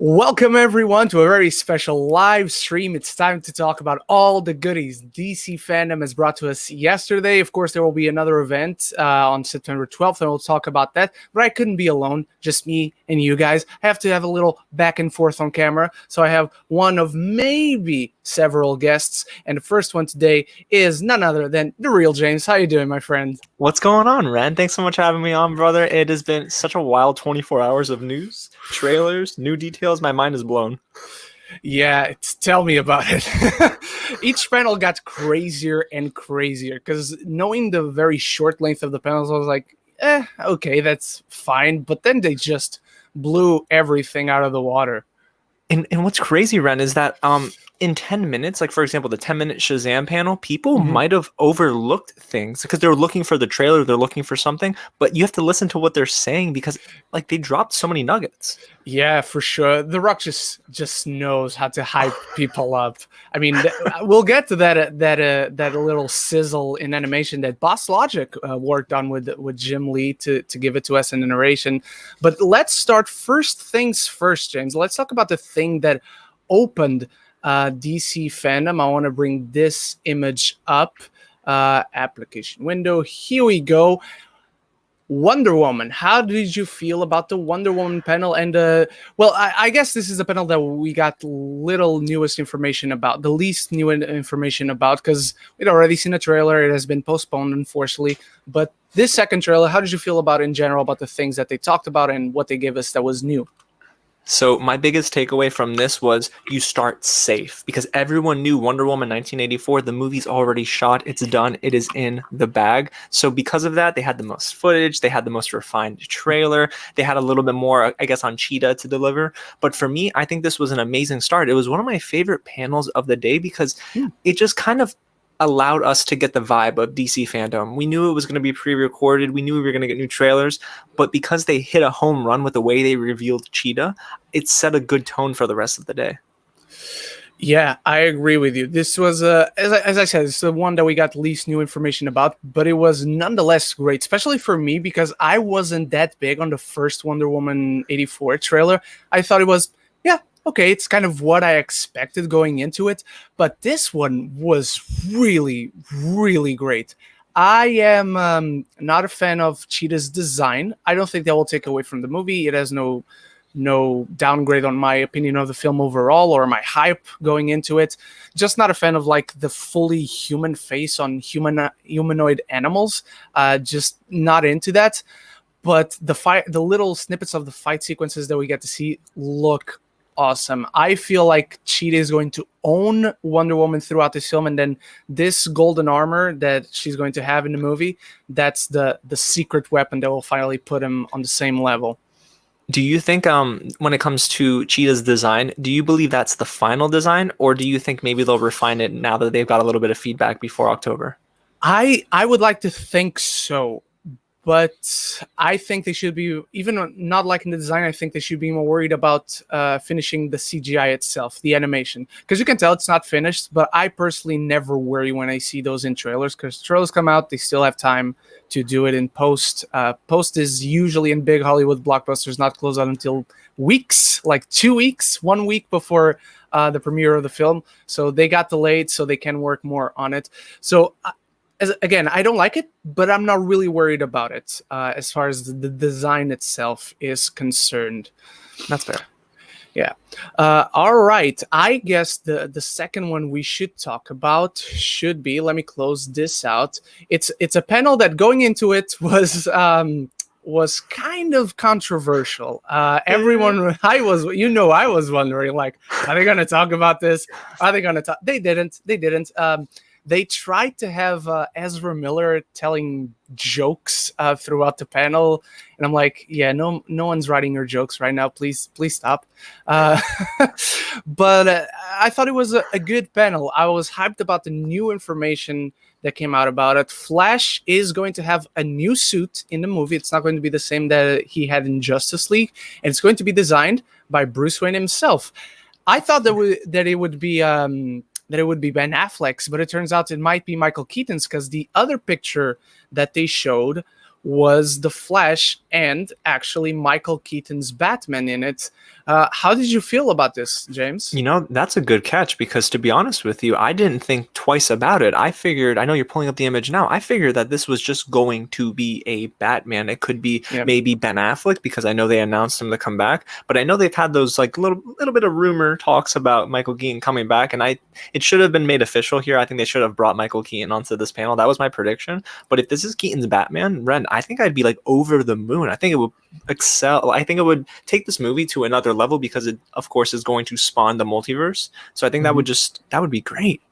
Welcome everyone to a very special live stream. It's time to talk about all the goodies DC fandom has brought to us yesterday. Of course, there will be another event on September 12th, and we'll talk about that. But I couldn't be alone, just me and you guys. I have to have a little back and forth on camera, so I have one of maybe several guests. And the first one today is none other than the real James. How you doing, my friend? What's going on, Ren? Thanks so much for having me on, brother. It has been such a wild 24 hours of news, trailers, new details. My mind is blown. Yeah, tell me about it. Each panel got crazier and crazier because knowing the very short length of the panels, I was like, okay, that's fine. But then they just blew everything out of the water. And what's crazy, Ren, is that in 10 minutes, like for example, the 10-minute Shazam panel, people might have overlooked things because they were looking for the trailer, they're looking for something, but you have to listen to what they're saying because like they dropped so many nuggets. Yeah, for sure. The Rock just knows how to hype people up. I mean, we'll get to that little sizzle in animation that Boss Logic worked on with Jim Lee to give it to us in the narration. But let's start first things first, James. Let's talk about the thing that opened DC fandom. I want to bring this image up. Application window. Here we go. Wonder Woman. How did you feel about the Wonder Woman panel? And well, I guess this is a panel that we got little newest information about, the least new information about, because we'd already seen a trailer. It has been postponed, unfortunately. But this second trailer, how did you feel about in general, about the things that they talked about and what they gave us that was new? So my biggest takeaway from this was you start safe because everyone knew Wonder Woman 1984. The movie's already shot. It's done. It is in the bag. So because of that, they had the most footage. They had the most refined trailer. They had a little bit more, I guess, on Cheetah to deliver. But for me, I think this was an amazing start. It was one of my favorite panels of the day because it just kind of allowed us to get the vibe of DC fandom. We knew it was going to be pre-recorded. We knew we were going to get new trailers, but because they hit a home run with the way they revealed Cheetah, it set a good tone for the rest of the day. Yeah, I agree with you. This was, as I said, it's the one that we got least new information about, but it was nonetheless great, especially for me because I wasn't that big on the first Wonder Woman 84 trailer. I thought it was, okay, it's kind of what I expected going into it, but this one was really, really great. I am not a fan of Cheetah's design. I don't think that will take away from the movie. It has no downgrade on my opinion of the film overall or my hype going into it. Just not a fan of like the fully human face on humanoid animals. Just not into that. But the little snippets of the fight sequences that we get to see look awesome. I feel like Cheetah is going to own Wonder Woman throughout this film, and then this golden armor that she's going to have in the movie, that's the secret weapon that will finally put him on the same level. Do you think when it comes to Cheetah's design, do you believe that's the final design, or do you think maybe they'll refine it now that they've got a little bit of feedback before October? I would like to think so. But I think they should be, even not liking the design, I think they should be more worried about finishing the CGI itself, the animation. Because you can tell it's not finished, but I personally never worry when I see those in trailers, because trailers come out, they still have time to do it in post. Post is usually in big Hollywood blockbusters not closed out until weeks, like 2 weeks, 1 week before the premiere of the film. So they got delayed, so they can work more on it. So again, I don't like it, but I'm not really worried about it as far as the design itself is concerned. That's fair. Yeah. All right. I guess the second one we should talk about should be, let me close this out. It's a panel that going into it was kind of controversial. Everyone, I was wondering, like, are they going to talk about this? Are they going to talk? They didn't. They tried to have Ezra Miller telling jokes throughout the panel, and I'm like, yeah, no one's writing your jokes right now. Please stop. But I thought it was a good panel. I was hyped about the new information that came out about it. Flash is going to have a new suit in the movie. It's not going to be the same that he had in Justice League, and it's going to be designed by Bruce Wayne himself. I thought that it would be Ben Affleck's, but it turns out it might be Michael Keaton's, because the other picture that they showed was The Flash and actually Michael Keaton's Batman in it. How did you feel about this, James? You know, that's a good catch because to be honest with you, I didn't think twice about it. I figured, I know you're pulling up the image now. I figured that this was just going to be a Batman. It could be Yeah. maybe Ben Affleck because I know they announced him to come back, but I know they've had those like little bit of rumor talks about Michael Keaton coming back, and it should have been made official here. I think they should have brought Michael Keaton onto this panel. That was my prediction. But if this is Keaton's Batman, Ren, I think I'd be like over the moon. I think it would excel. I think it would take this movie to another level because it, of course, is going to spawn the multiverse. So I think that would be great.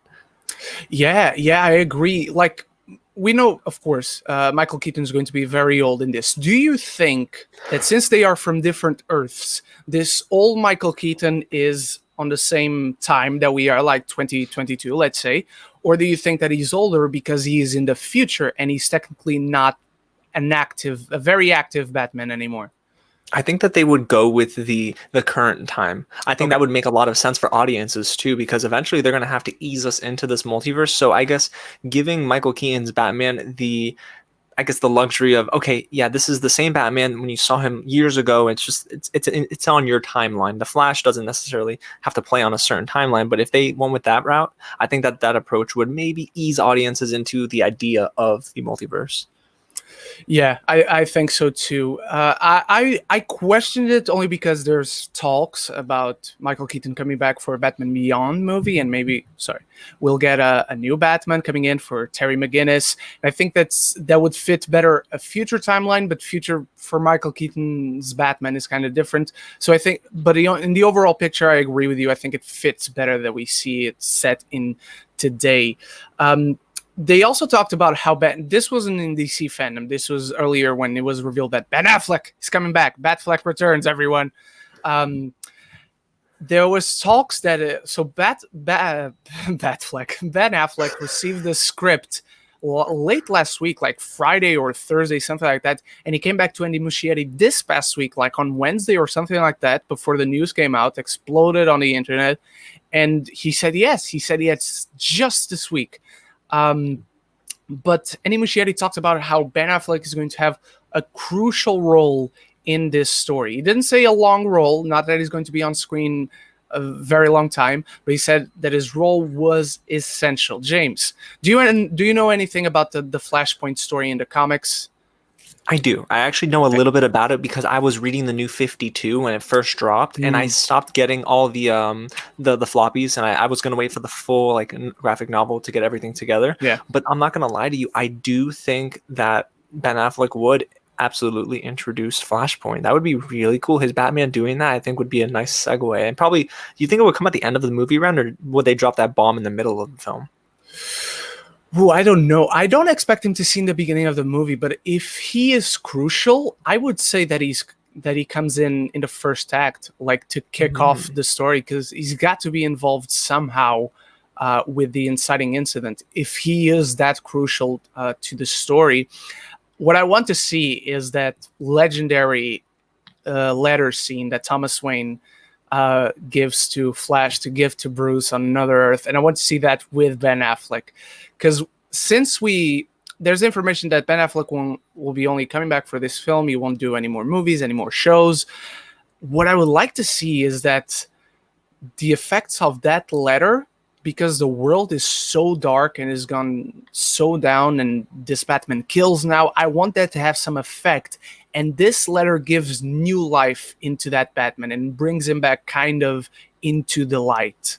Yeah, I agree. Like, we know, of course, Michael Keaton is going to be very old in this. Do you think that since they are from different Earths, this old Michael Keaton is on the same time that we are, like 2022, let's say? Or do you think that he's older because he is in the future and he's technically not a very active Batman anymore? I think that they would go with the current time. I think that would make a lot of sense for audiences too, because eventually they're going to have to ease us into this multiverse. So I guess giving Michael Keaton's Batman the luxury of, okay, yeah, this is the same Batman when you saw him years ago. It's just it's on your timeline. The Flash doesn't necessarily have to play on a certain timeline, but if they went with that route, I think that approach would maybe ease audiences into the idea of the multiverse. Yeah, I think so too. I questioned it only because there's talks about Michael Keaton coming back for a Batman Beyond movie, and we'll get a new Batman coming in for Terry McGinnis. And I think that would fit better a future timeline, but future for Michael Keaton's Batman is kind of different. So I think, but in the overall picture, I agree with you. I think it fits better that we see it set in today. They also talked about how this wasn't in DC fandom. This was earlier when it was revealed that Ben Affleck is coming back. Batfleck returns, everyone. There was talks that Batfleck, Ben Affleck received the script late last week, like Friday or Thursday, something like that, and he came back to Andy Muschietti this past week, like on Wednesday or something like that, before the news came out, exploded on the internet, and he said yes. He said yes just this week. But Andy Muschietti talked about how Ben Affleck is going to have a crucial role in this story. He didn't say a long role, not that he's going to be on screen a very long time, but he said that his role was essential. James, do you know anything about the Flashpoint story in the comics? I do. I actually know a little bit about it because I was reading the New 52 when it first dropped, and I stopped getting all the floppies, and I was going to wait for the full like graphic novel to get everything together. Yeah. But I'm not going to lie to you. I do think that Ben Affleck would absolutely introduce Flashpoint. That would be really cool. His Batman doing that, I think, would be a nice segue. And probably, do you think it would come at the end of the movie round, or would they drop that bomb in the middle of the film? Ooh, I don't know. I don't expect him to see in the beginning of the movie, but if he is crucial, I would say that he comes in the first act, like to kick off the story, because he's got to be involved somehow with the inciting incident. If he is that crucial to the story, what I want to see is that legendary letter scene that Thomas Wayne gives to Flash to give to Bruce on another Earth, and I want to see that with Ben Affleck, because since there's information that Ben Affleck will be only coming back for this film, he won't do any more movies, any more shows. What I would like to see is that the effects of that letter, because the world is so dark and has gone so down, and this Batman kills now, I want that to have some effect. And this letter gives new life into that Batman and brings him back kind of into the light.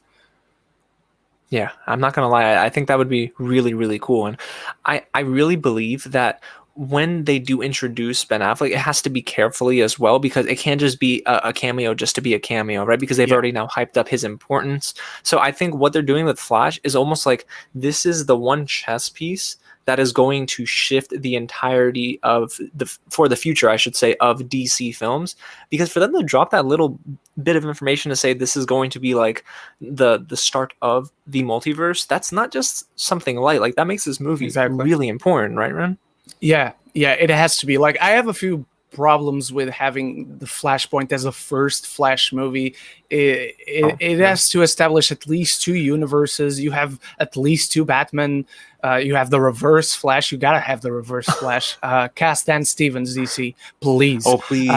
Yeah, I'm not going to lie. I think that would be really, really cool. And I really believe that when they do introduce Ben Affleck, it has to be carefully as well, because it can't just be a cameo just to be a cameo, right? Because they've already now hyped up his importance. So I think what they're doing with Flash is almost like this is the one chess piece that is going to shift the entirety of for the future, I should say, of DC films. Because for them to drop that little bit of information to say this is going to be like the start of the multiverse, that's not just something light. Like, that makes this movie really important, right, Ren? Yeah, it has to be. Like, I have a few problems with having the Flashpoint as a first Flash movie. It has to establish at least two universes. You have at least two Batman. You have the Reverse Flash. You gotta have the Reverse Flash. Cast Dan Stevens, DC, please. Oh, please.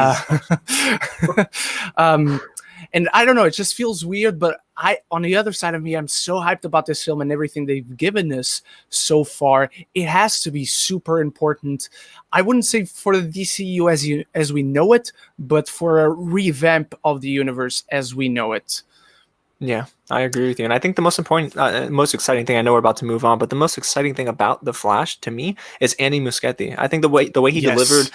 And I don't know, it just feels weird, but on the other side of me, I'm so hyped about this film and everything they've given us so far. It has to be super important. I wouldn't say for the DCU as we know it, but for a revamp of the universe as we know it. Yeah, I agree with you. And I think the most important, most exciting thing, I know we're about to move on, but the most exciting thing about The Flash to me is Andy Muschietti. I think the way he delivered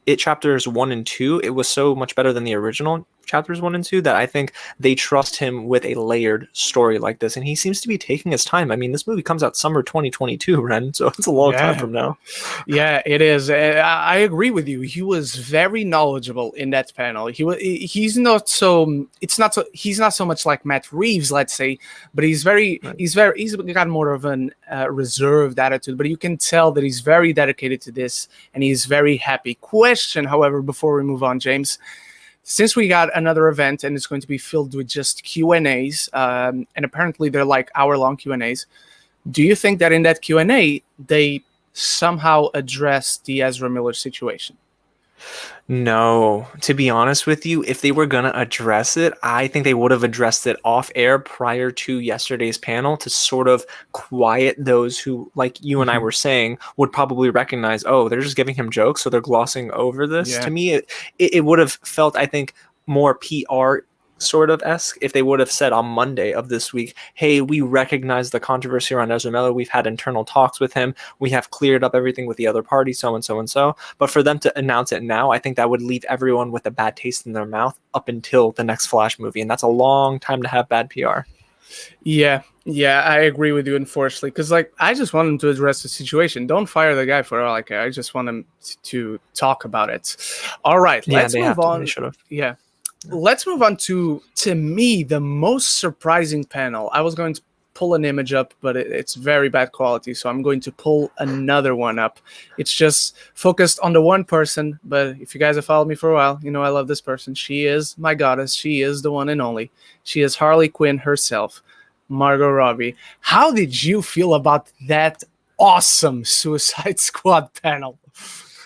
it chapters 1 and 2, it was so much better than the original chapters 1 and 2 that I think they trust him with a layered story like this. And he seems to be taking his time. I mean, this movie comes out summer 2022, Ren, so it's a long time from now. Yeah, it is. I agree with you. He was very knowledgeable in that panel. He's not so much like Matt Reeves, let's say, but he's got more of an reserved attitude, but you can tell that he's very dedicated to this and he's very happy. Question, however, before we move on, James, since we got another event and it's going to be filled with just Q&As, and apparently they're like hour-long Q&As, do you think that in that Q&A they somehow address the Ezra Miller situation? No, to be honest with you, if they were going to address it, I think they would have addressed it off air prior to yesterday's panel to sort of quiet those who, like you and I were saying, would probably recognize, oh, they're just giving him jokes, so they're glossing over this. Yeah. To me, it would have felt, I think, more PR sort of esque if they would have said on Monday of this week, hey, we recognize the controversy around Ezra Miller. We've had internal talks with him. We have cleared up everything with the other party, so and so and so. But for them to announce it now, I think that would leave everyone with a bad taste in their mouth up until the next Flash movie. And that's a long time to have bad PR. Yeah, I agree with you, unfortunately, because I just want him to address the situation. Don't fire the guy for all I care. I just want him to talk about it. All right, let's move on. Yeah. Let's move on to me, the most surprising panel. I was going to pull an image up, but it's very bad quality, so I'm going to pull another one up. It's just focused on the one person, but if you guys have followed me for a while, you know I love this person. She is my goddess. She is the one and only. She is Harley Quinn herself, Margot Robbie. How did you feel about that awesome Suicide Squad panel?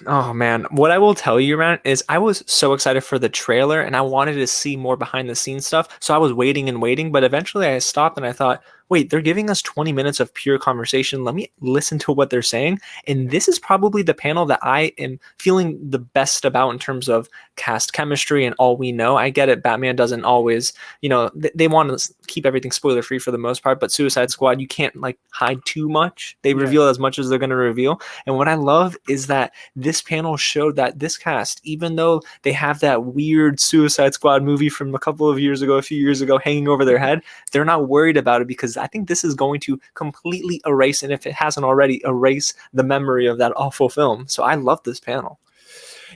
Oh, man. What I will tell you, man, is I was so excited for the trailer and I wanted to see more behind the scenes stuff. So I was waiting and waiting, but eventually I stopped and I thought, wait, they're giving us 20 minutes of pure conversation. Let me listen to what they're saying. And this is probably the panel that I am feeling the best about in terms of cast chemistry and all we know. I get it. Batman doesn't always, they want to keep everything spoiler free for the most part, but Suicide Squad, you can't hide too much. They reveal as much as they're going to reveal. And what I love is that this panel showed that this cast, even though they have that weird Suicide Squad movie from a few years ago hanging over their head, they're not worried about it because I think this is going to completely erase, and if it hasn't already, erase the memory of that awful film. So I love this panel.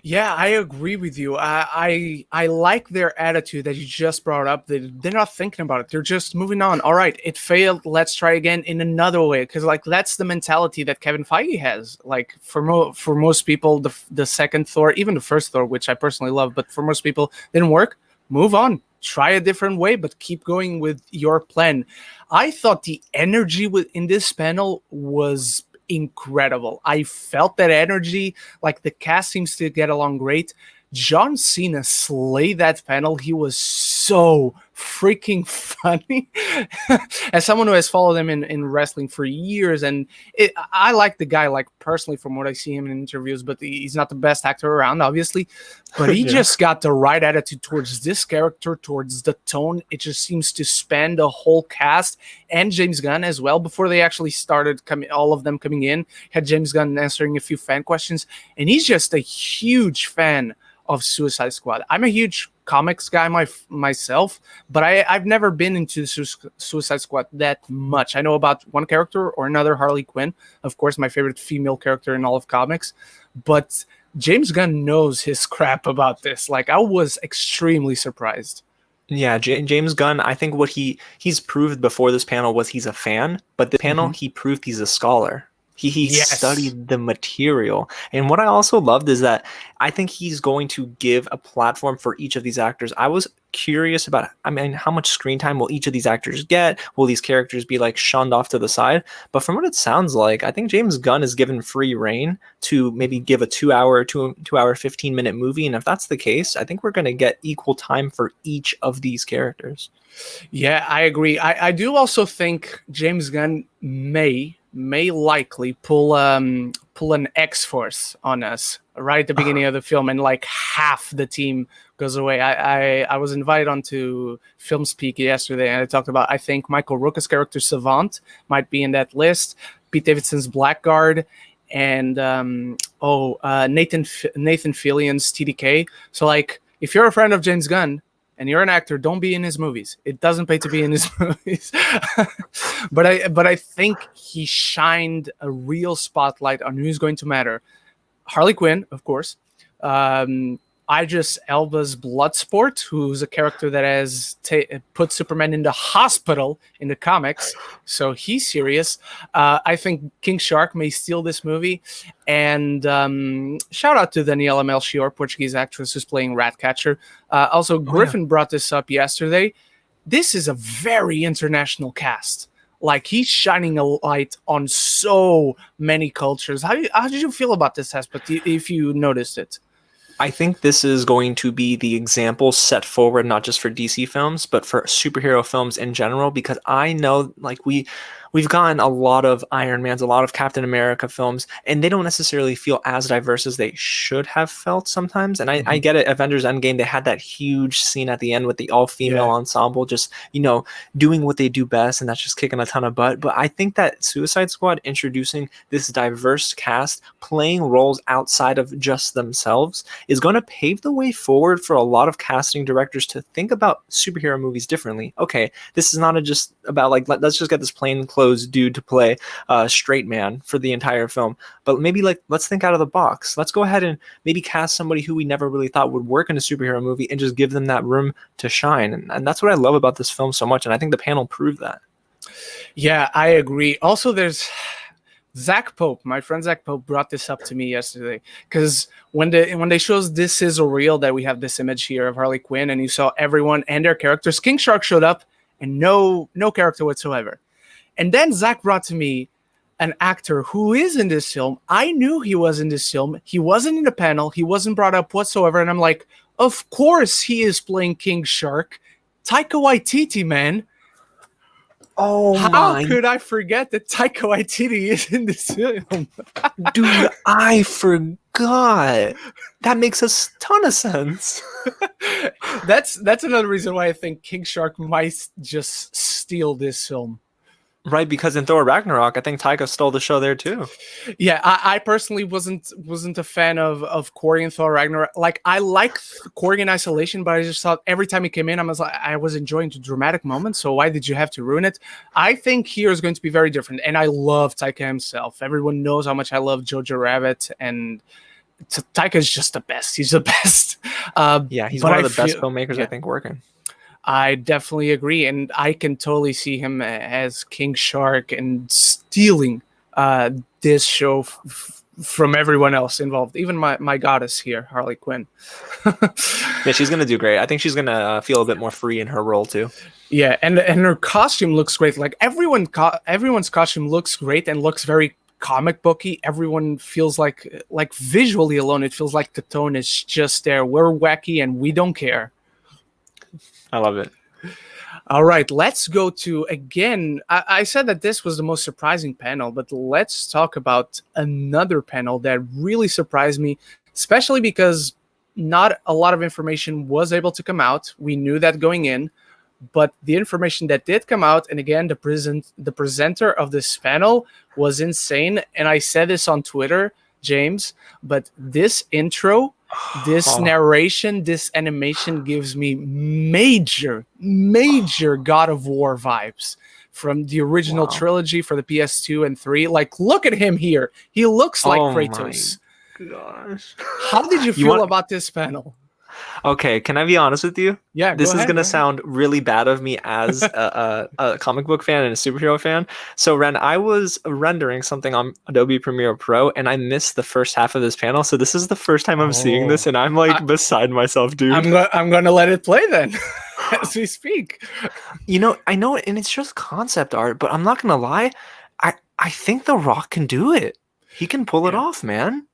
Yeah, I agree with you. I like their attitude that you just brought up. They're not thinking about it. They're just moving on. All right, it failed. Let's try again in another way. Because that's the mentality that Kevin Feige has. For most people, the second Thor, even the first Thor, which I personally love, but for most people, didn't work. Move on. Try a different way, but keep going with your plan. I thought the energy in this panel was incredible. I felt that energy, the cast seems to get along great. John Cena slayed that panel. He was so freaking funny. As someone who has followed him in wrestling for years, and I like the guy, personally, from what I see him in interviews, but he's not the best actor around, obviously. But he just got the right attitude towards this character, towards the tone. It just seems to span the whole cast and James Gunn as well. Before they actually started all of them coming in, had James Gunn answering a few fan questions, and he's just a huge fan of Suicide Squad. I'm a huge comics guy myself, but I've never been into Suicide Squad that much. I know about one character or another, Harley Quinn, of course, my favorite female character in all of comics, but James Gunn knows his crap about this. I was extremely surprised. Yeah, James Gunn, I think what he's proved before this panel was he's a fan, but the panel he proved he's a scholar. He Yes. studied the material. And what I also loved is that I think he's going to give a platform for each of these actors. I was curious about, I mean, how much screen time will each of these actors get? Will these characters be like shunned off to the side? But from what it sounds like, I think James Gunn is given free reign to maybe give a 2 hour, 2 hour, 15-minute movie. And if that's the case, I think we're going to get equal time for each of these characters. Yeah, I agree. I do also think James Gunn may likely pull an X-Force on us right at the beginning of the film, and like half the team goes away. I was invited onto Film Speak yesterday, and I talked about, I think Michael Rooker's character Savant might be in that list, Pete Davidson's Blackguard, and Nathan Fillion's TDK. So like, if you're a friend of James Gunn and you're an actor, don't be in his movies. It doesn't pay to be in his movies. but I think he shined a real spotlight on who's going to matter. Harley Quinn, of course. Idris Elba's Bloodsport, who's a character that has put Superman in the hospital in the comics, so he's serious. I think King Shark may steal this movie, and shout out to Daniela Melchior, Portuguese actress who's playing Ratcatcher. Also, Griffin brought this up yesterday. This is a very international cast. Like, he's shining a light on so many cultures. How did you feel about this aspect, if you noticed it? I think this is going to be the example set forward, not just for DC films, but for superhero films in general, because I know, like, we've gotten a lot of Iron Mans, a lot of Captain America films, and they don't necessarily feel as diverse as they should have felt sometimes. And I get it. Avengers Endgame, they had that huge scene at the end with the all-female ensemble, just, doing what they do best, and that's just kicking a ton of butt. But I think that Suicide Squad introducing this diverse cast, playing roles outside of just themselves, is going to pave the way forward for a lot of casting directors to think about superhero movies differently. Okay, this is not just about, like, let's just get this plain clothes dude to play a straight man for the entire film, but maybe, like, let's think out of the box. Let's go ahead and maybe cast somebody who we never really thought would work in a superhero movie and just give them that room to shine. And that's what I love about this film so much, and I think the panel proved that. Yeah, I agree. Also, there's Zach Pope, my friend Zach Pope, brought this up to me yesterday, because when they shows this is a reel, that we have this image here of Harley Quinn, and you saw everyone and their characters, King Shark showed up and no character whatsoever. And then Zach brought to me an actor who is in this film. I knew he was in this film. He wasn't in the panel. He wasn't brought up whatsoever. And I'm like, of course he is playing King Shark. Taika Waititi, man. Oh, how could I forget that Taika Waititi is in this film? Dude, I forgot. That makes a ton of sense. That's another reason why I think King Shark might just steal this film. Right, because in Thor Ragnarok, I think Taika stole the show there too. Yeah, I personally wasn't a fan of Korg in Thor Ragnarok. Like, I like Korg in isolation, but I just thought every time he came in, I was enjoying the dramatic moments. So why did you have to ruin it? I think here is going to be very different, and I love Taika himself. Everyone knows how much I love Jojo Rabbit, and Taika is just the best. He's the best. Yeah, he's one of the best filmmakers, I think, working. I definitely agree, and I can totally see him as King Shark and stealing this show from everyone else involved, even my goddess here, Harley Quinn. Yeah, she's gonna do great. I think she's gonna feel a bit more free in her role too. Yeah, and her costume looks great. Like, everyone's costume looks great and looks very comic booky. Everyone feels like visually alone, it feels like the tone is just there. We're wacky and we don't care. I love it. All right, let's go to, again, I said that this was the most surprising panel, but let's talk about another panel that really surprised me, especially because not a lot of information was able to come out. We knew that going in, but the information that did come out, and again, the presenter of this panel was insane, and I said this on Twitter, James, but this intro, this narration, this animation gives me major God of War vibes from the original trilogy for the PS2 and 3. Like, look at him here. He looks like Kratos. My gosh. How did you feel about this panel? Okay, can I be honest with you? Yeah, go This is ahead. gonna Go ahead. sound really bad of me as a comic book fan and a superhero fan. So, Ren, I was rendering something on Adobe Premiere Pro, and I missed the first half of this panel. So this is the first time I'm seeing this, Oh, and I'm I, like beside myself, dude. I'm gonna let it play then, as we speak. I know, and it's just concept art, but I'm not gonna lie, I think The Rock can do it. He can pull it Yeah. off, man.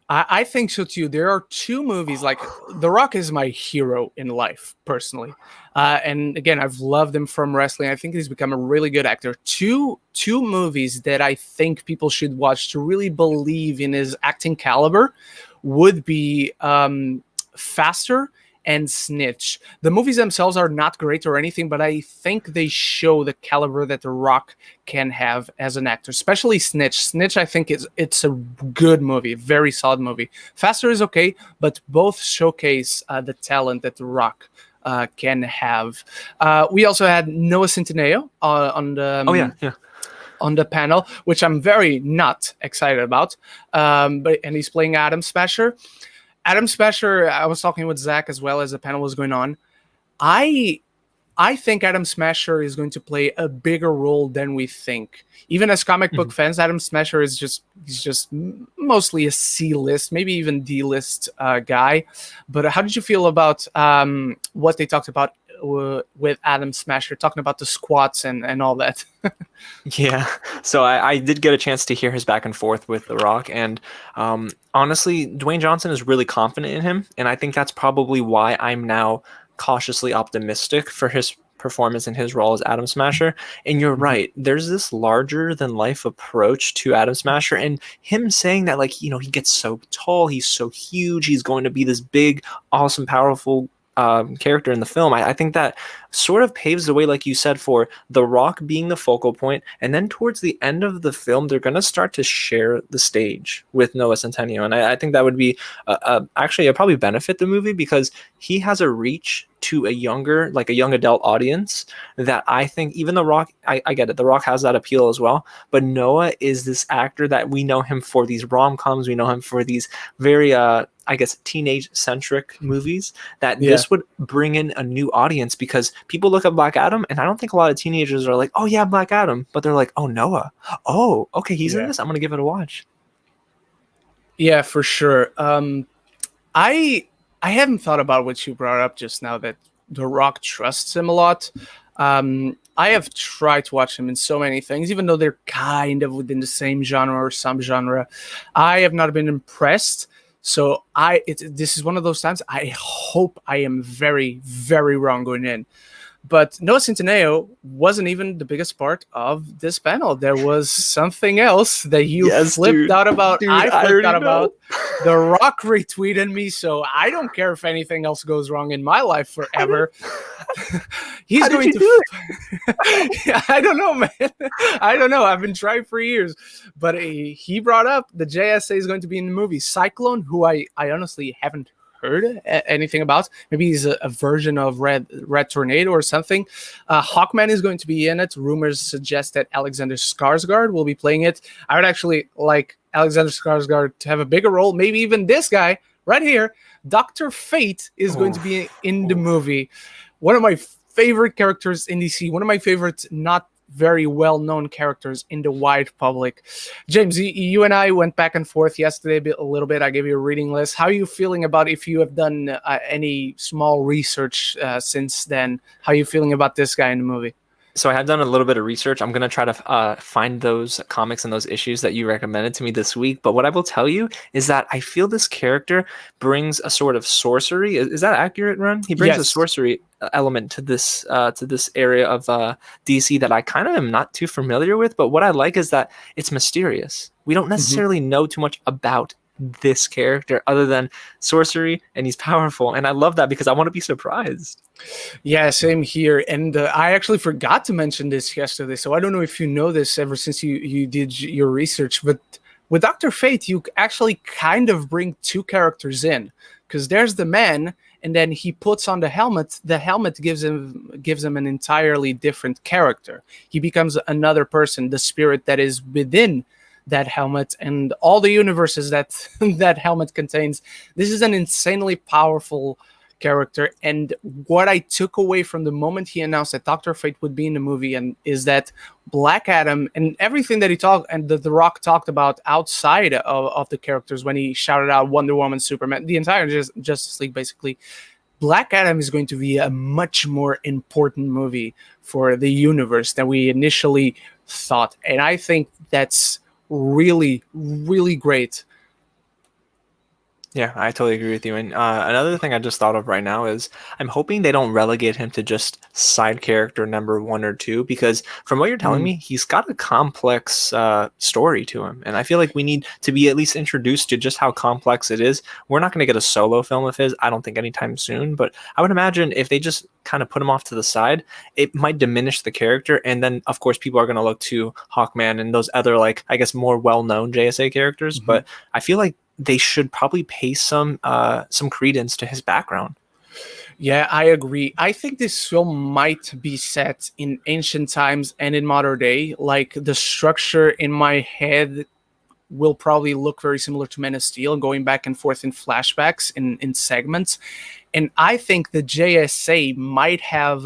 I think so too. There are two movies. Like The Rock is my hero in life, personally, and again, I've loved him from wrestling. I think he's become a really good actor. Two movies that I think people should watch to really believe in his acting caliber would be Faster and Snitch. The movies themselves are not great or anything, but I think they show the caliber that The Rock can have as an actor, especially Snitch. Snitch, I think it's a good movie, very solid movie. Faster is okay, but both showcase the talent that The Rock can have. We also had Noah Centineo on the Oh yeah, yeah. on the panel, which I'm very not excited about. And he's playing Adam Smasher. Adam Smasher, I was talking with Zach as well as the panel was going on. I think Adam Smasher is going to play a bigger role than we think. Even as comic book fans, Adam Smasher is just mostly a C-list, maybe even D-list guy. But how did you feel about what they talked about with Adam Smasher, talking about the squats and all that? Yeah. So I did get a chance to hear his back and forth with The Rock. And honestly, Dwayne Johnson is really confident in him. And I think that's probably why I'm now cautiously optimistic for his performance in his role as Adam Smasher. And you're right. There's this larger than life approach to Adam Smasher. And him saying that, like, he gets so tall, he's so huge, he's going to be this big, awesome, powerful character in the film. I think that sort of paves the way, like you said, for The Rock being the focal point. And then towards the end of the film, they're going to start to share the stage with Noah Centineo. And I think that would be actually probably benefit the movie, because he has a reach to a younger, like a young adult audience that I think even The Rock, I get it. The Rock has that appeal as well. But Noah is this actor that we know him for these rom-coms. We know him for these very, I guess, teenage-centric movies, that this would bring in a new audience, because people look at Black Adam, and I don't think a lot of teenagers are like, oh yeah, Black Adam, but they're like, oh, Noah. Oh, okay, he's in this. I'm going to give it a watch. Yeah, for sure. I hadn't thought about what you brought up just now, that The Rock trusts him a lot. I have tried to watch him in so many things, even though they're kind of within the same genre or some genre. I have not been impressed. So this is one of those times I hope I am very, very wrong going in. But Noah Centineo wasn't even the biggest part of this panel. There was something else that you flipped out about. Dude, I flipped out about. The Rock retweeted me, so I don't care if anything else goes wrong in my life forever. He's going to do it. Yeah, I don't know, man. I don't know. I've been trying for years. But he brought up the JSA is going to be in the movie. Cyclone, who I honestly haven't heard anything about. Maybe he's a version of Red Tornado or something. Hawkman is going to be in it. Rumors suggest that Alexander Skarsgård will be playing it. I would actually like Alexander Skarsgård to have a bigger role. Maybe even this guy right here, Dr. Fate, is going to be in the movie. One of my favorite characters in DC. One of my favorite not very well-known characters in the wide public. James, you and I went back and forth yesterday a little bit. I gave you a reading list. How are you feeling about, if you have done any small research since then, how are you feeling about this guy in the movie? So I have done a little bit of research. I'm going to try to find those comics and those issues that you recommended to me this week. But what I will tell you is that I feel this character brings a sort of sorcery. Is that accurate, Ron? He brings a sorcery element to this area of DC that I kind of am not too familiar with. But what I like is that it's mysterious. We don't necessarily know too much about this character other than sorcery, and he's powerful. And I love that because I want to be surprised. Yeah, same here. And I actually forgot to mention this yesterday, so I don't know if you know this ever since you did your research, but with Dr. Fate, you actually kind of bring two characters in, because there's the man, and then he puts on the helmet. The helmet gives him an entirely different character. He becomes another person, the spirit that is within that helmet and all the universes that that helmet contains. This is an insanely powerful character. And what I took away from the moment he announced that Dr. Fate would be in the movie and is that Black Adam and everything that he talked and the Rock talked about outside of the characters when he shouted out Wonder Woman, Superman, the entire Justice League basically. Black Adam is going to be a much more important movie for the universe than we initially thought. And I think that's really, really great. Yeah, I totally agree with you. And another thing I just thought of right now is I'm hoping they don't relegate him to just side character number 1 or 2, because from what you're telling me, he's got a complex story to him. And I feel like we need to be at least introduced to just how complex it is. We're not going to get a solo film of his, I don't think, anytime soon. But I would imagine if they just kind of put him off to the side, it might diminish the character. And then, of course, people are going to look to Hawkman and those other, like, I guess, more well-known JSA characters. But I feel like they should probably pay some credence to his background. Yeah, I agree. I think this film might be set in ancient times and in modern day. Like, the structure in my head will probably look very similar to Man of Steel, going back and forth in flashbacks in segments. And I think the JSA might have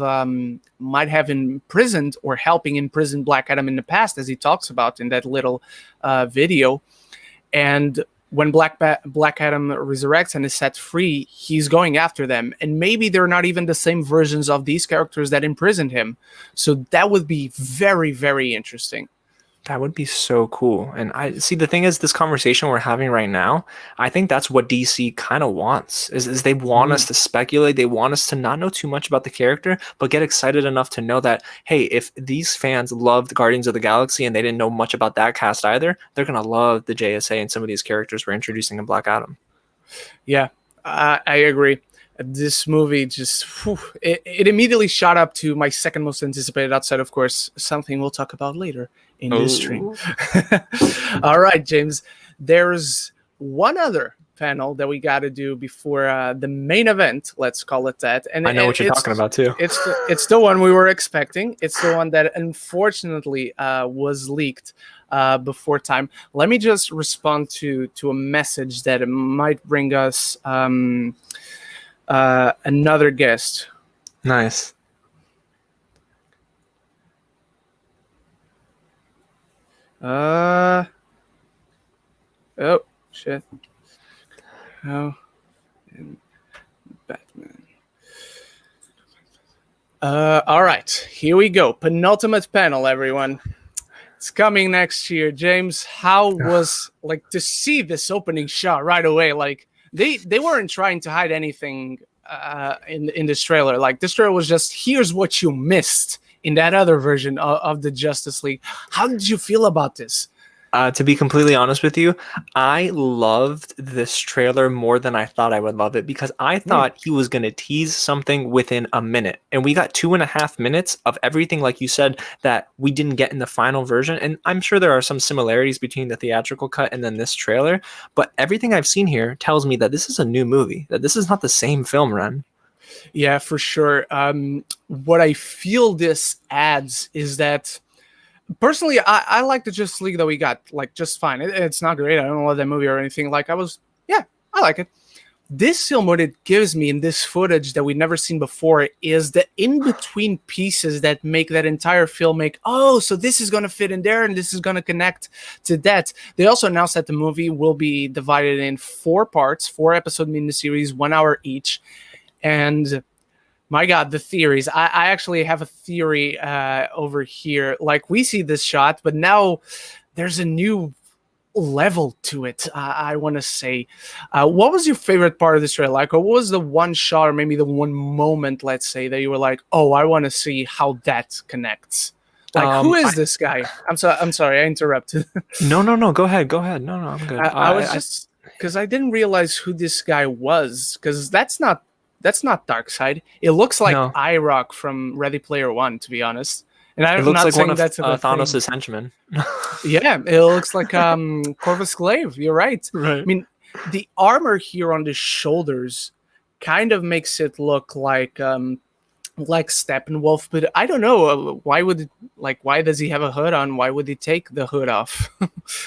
imprisoned or helping imprison Black Adam in the past, as he talks about in that little video. And when Black Adam resurrects and is set free, he's going after them. And maybe they're not even the same versions of these characters that imprisoned him. So that would be very, very interesting. That would be so cool. And I see, the thing is, this conversation we're having right now, I think that's what DC kind of wants, is they want us to speculate. They want us to not know too much about the character, but get excited enough to know that, hey, if these fans loved Guardians of the Galaxy and they didn't know much about that cast either, they're going to love the JSA and some of these characters we're introducing in Black Adam. Yeah, I agree. This movie just, it immediately shot up to my second most anticipated, outside, of course, something we'll talk about later in this stream. All right, James, there's one other panel that we got to do before the main event, let's call it that. And I know what you're talking about too. It's the one we were expecting. It's the one that unfortunately was leaked before time. Let me just respond to a message that might bring us another guest. Nice. Oh shit. Oh, and Batman. All right, here we go. Penultimate panel, everyone. It's coming next year. James, how was like to see this opening shot right away? Like they weren't trying to hide anything in this trailer. Like, this trailer was just, here's what you missed in that other version of the Justice League. How did you feel about this? To be completely honest with you, I loved this trailer more than I thought I would love it, because I thought he was going to tease something within a minute. And we got 2.5 minutes of everything, like you said, that we didn't get in the final version. And I'm sure there are some similarities between the theatrical cut and then this trailer. But everything I've seen here tells me that this is a new movie, that this is not the same film run. Yeah, for sure. What I feel this adds is that, personally, I like the Justice League that we got, like, just fine. It's not great. I don't love that movie or anything. Like, I like it. This film, what it gives me in this footage that we've never seen before, is the in-between pieces that make that entire film make, oh, so this is going to fit in there and this is going to connect to that. They also announced that the movie will be divided in 4 parts, 4-episode miniseries, 1 hour each. And my God, the theories. I actually have a theory over here. Like, we see this shot, but now there's a new level to it, I want to say. What was your favorite part of this trailer? Like, what was the one shot or maybe the one moment, let's say, that you were like, oh, I want to see how that connects? Like, who is this guy? I'm sorry, I interrupted. No. Go ahead. No, I'm good. I was just, because I didn't realize who this guy was, because that's not Darkseid. It looks like IROC from Ready Player One, to be honest. And I'm not like saying one of that's Thanos' henchmen. Yeah, it looks like Corvus Glaive. You're right. I mean, the armor here on the shoulders kind of makes it look like like Steppenwolf, but I don't know why does he have a hood on? Why would he take the hood off?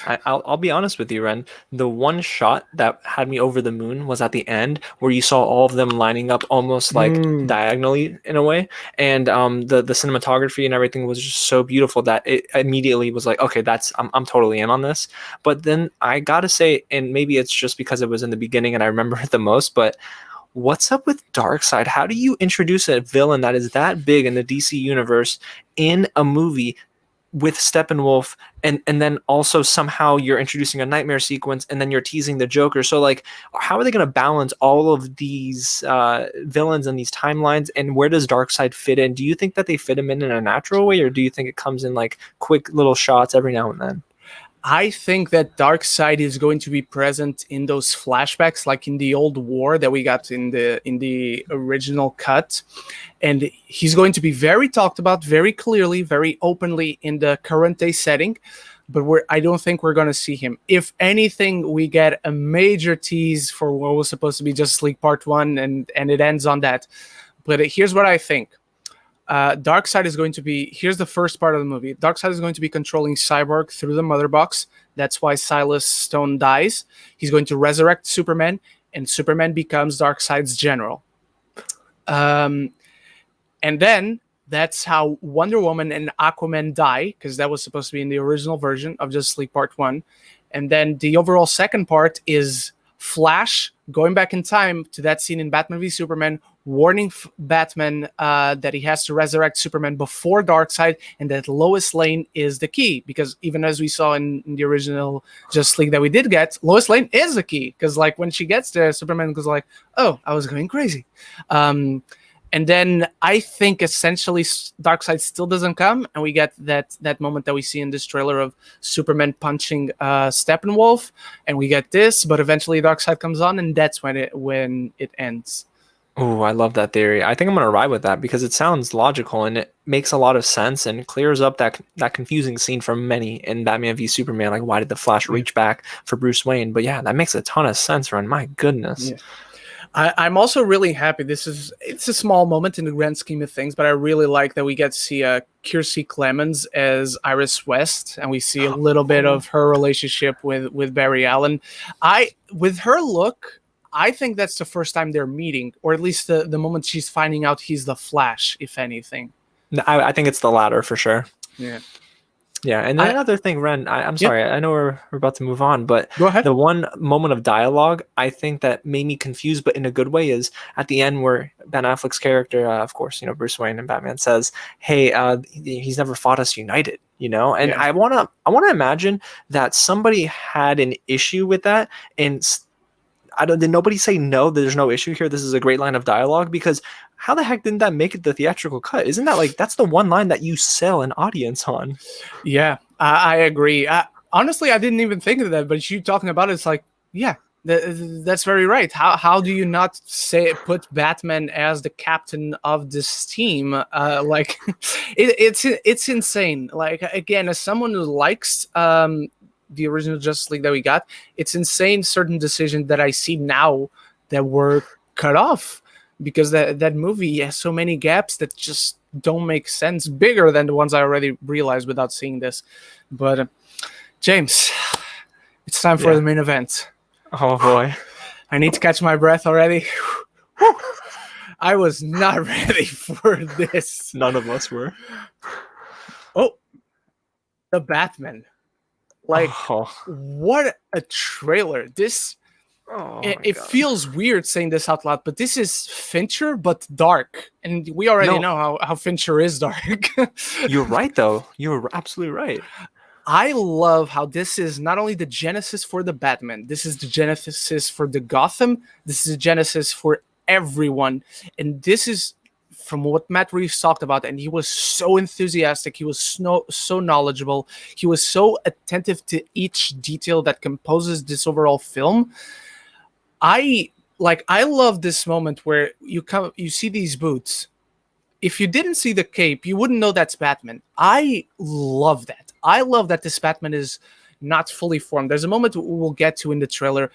I'll be honest with you, Ren. The one shot that had me over the moon was at the end, where you saw all of them lining up almost like Mm. diagonally in a way, and the cinematography and everything was just so beautiful that it immediately was like, okay, I'm totally in on this. But then I gotta say, and maybe it's just because it was in the beginning and I remember it the most, but what's up with Darkseid? How do you introduce a villain that is that big in the DC universe in a movie with Steppenwolf, and then also somehow you're introducing a nightmare sequence, and then you're teasing the Joker? So like, how are they going to balance all of these villains and these timelines, and where does Darkseid fit in? Do you think that they fit him in a natural way, or do you think it comes in like quick little shots every now and then? I think that Darkseid is going to be present in those flashbacks, like in the old war that we got in the original cut, and he's going to be very talked about, very clearly, very openly in the current day setting. But I don't think we're going to see him. If anything, we get a major tease for what was supposed to be Justice League Part 1, and it ends on that. But here's what I think. Darkseid is going to be, here's the first part of the movie. Darkseid is going to be controlling Cyborg through the Mother Box. That's why Silas Stone dies. He's going to resurrect Superman, and Superman becomes Darkseid's general. And then that's how Wonder Woman and Aquaman die, because that was supposed to be in the original version of Justice League Part 1. And then the overall second part is Flash going back in time to that scene in Batman v Superman, warning Batman that he has to resurrect Superman before Darkseid, and that Lois Lane is the key. Because even as we saw in the original Justice League that we did get, Lois Lane is the key. Because like when she gets there, Superman goes like, "Oh, I was going crazy." And then I think essentially Darkseid still doesn't come, and we get that moment that we see in this trailer of Superman punching Steppenwolf, and we get this, but eventually Darkseid comes on, and that's when it ends. Oh, I love that theory. I think I'm gonna ride with that because it sounds logical and it makes a lot of sense and clears up that confusing scene for many in Batman v Superman. Like, why did the Flash reach back for Bruce Wayne? But yeah, that makes a ton of sense, Ron. My goodness. Yeah. I'm also really happy. It's a small moment in the grand scheme of things, but I really like that we get to see Kiersey Clemens as Iris West, and we see a little bit of her relationship with Barry Allen. With her look, I think that's the first time they're meeting, or at least the moment she's finding out he's the Flash, if anything. I think it's the latter for sure. Yeah. Yeah, and then another thing, Ren, I'm sorry, I know we're about to move on, but Go ahead. The one moment of dialogue I think that made me confused, but in a good way, is at the end where Ben Affleck's character, of course, Bruce Wayne and Batman, says, "Hey, he's never fought us united," and Yeah. I wanna imagine that somebody had an issue with that, and did nobody say no? There's no issue here. This is a great line of dialogue, because how the heck didn't that make it the theatrical cut? Isn't that like, that's the one line that you sell an audience on? Yeah, I agree. Honestly, I didn't even think of that, but you talking about it's like, yeah, that's very right. How do you not put Batman as the captain of this team? Like, it's insane. Like, again, as someone who likes the original Justice League that we got, it's insane certain decisions that I see now that were cut off, because that movie has so many gaps that just don't make sense, bigger than the ones I already realized without seeing this. But James, it's time for the main event. Oh boy. I need to catch my breath already. I was not ready for this. None of us were. Oh, the Batman. Like, what a trailer. This, it feels weird saying this out loud, but this is Fincher, but dark. And we already know how Fincher is dark. You're right, though. You're absolutely right. I love how this is not only the genesis for the Batman, this is the genesis for the Gotham, this is the genesis for everyone. And this is from what Matt Reeves talked about, and he was so enthusiastic, he was so knowledgeable, he was so attentive to each detail that composes this overall film. I love this moment where you see these boots. If you didn't see the cape, you wouldn't know that's Batman. I love that. I love that this Batman is not fully formed. There's a moment we'll get to in the trailer.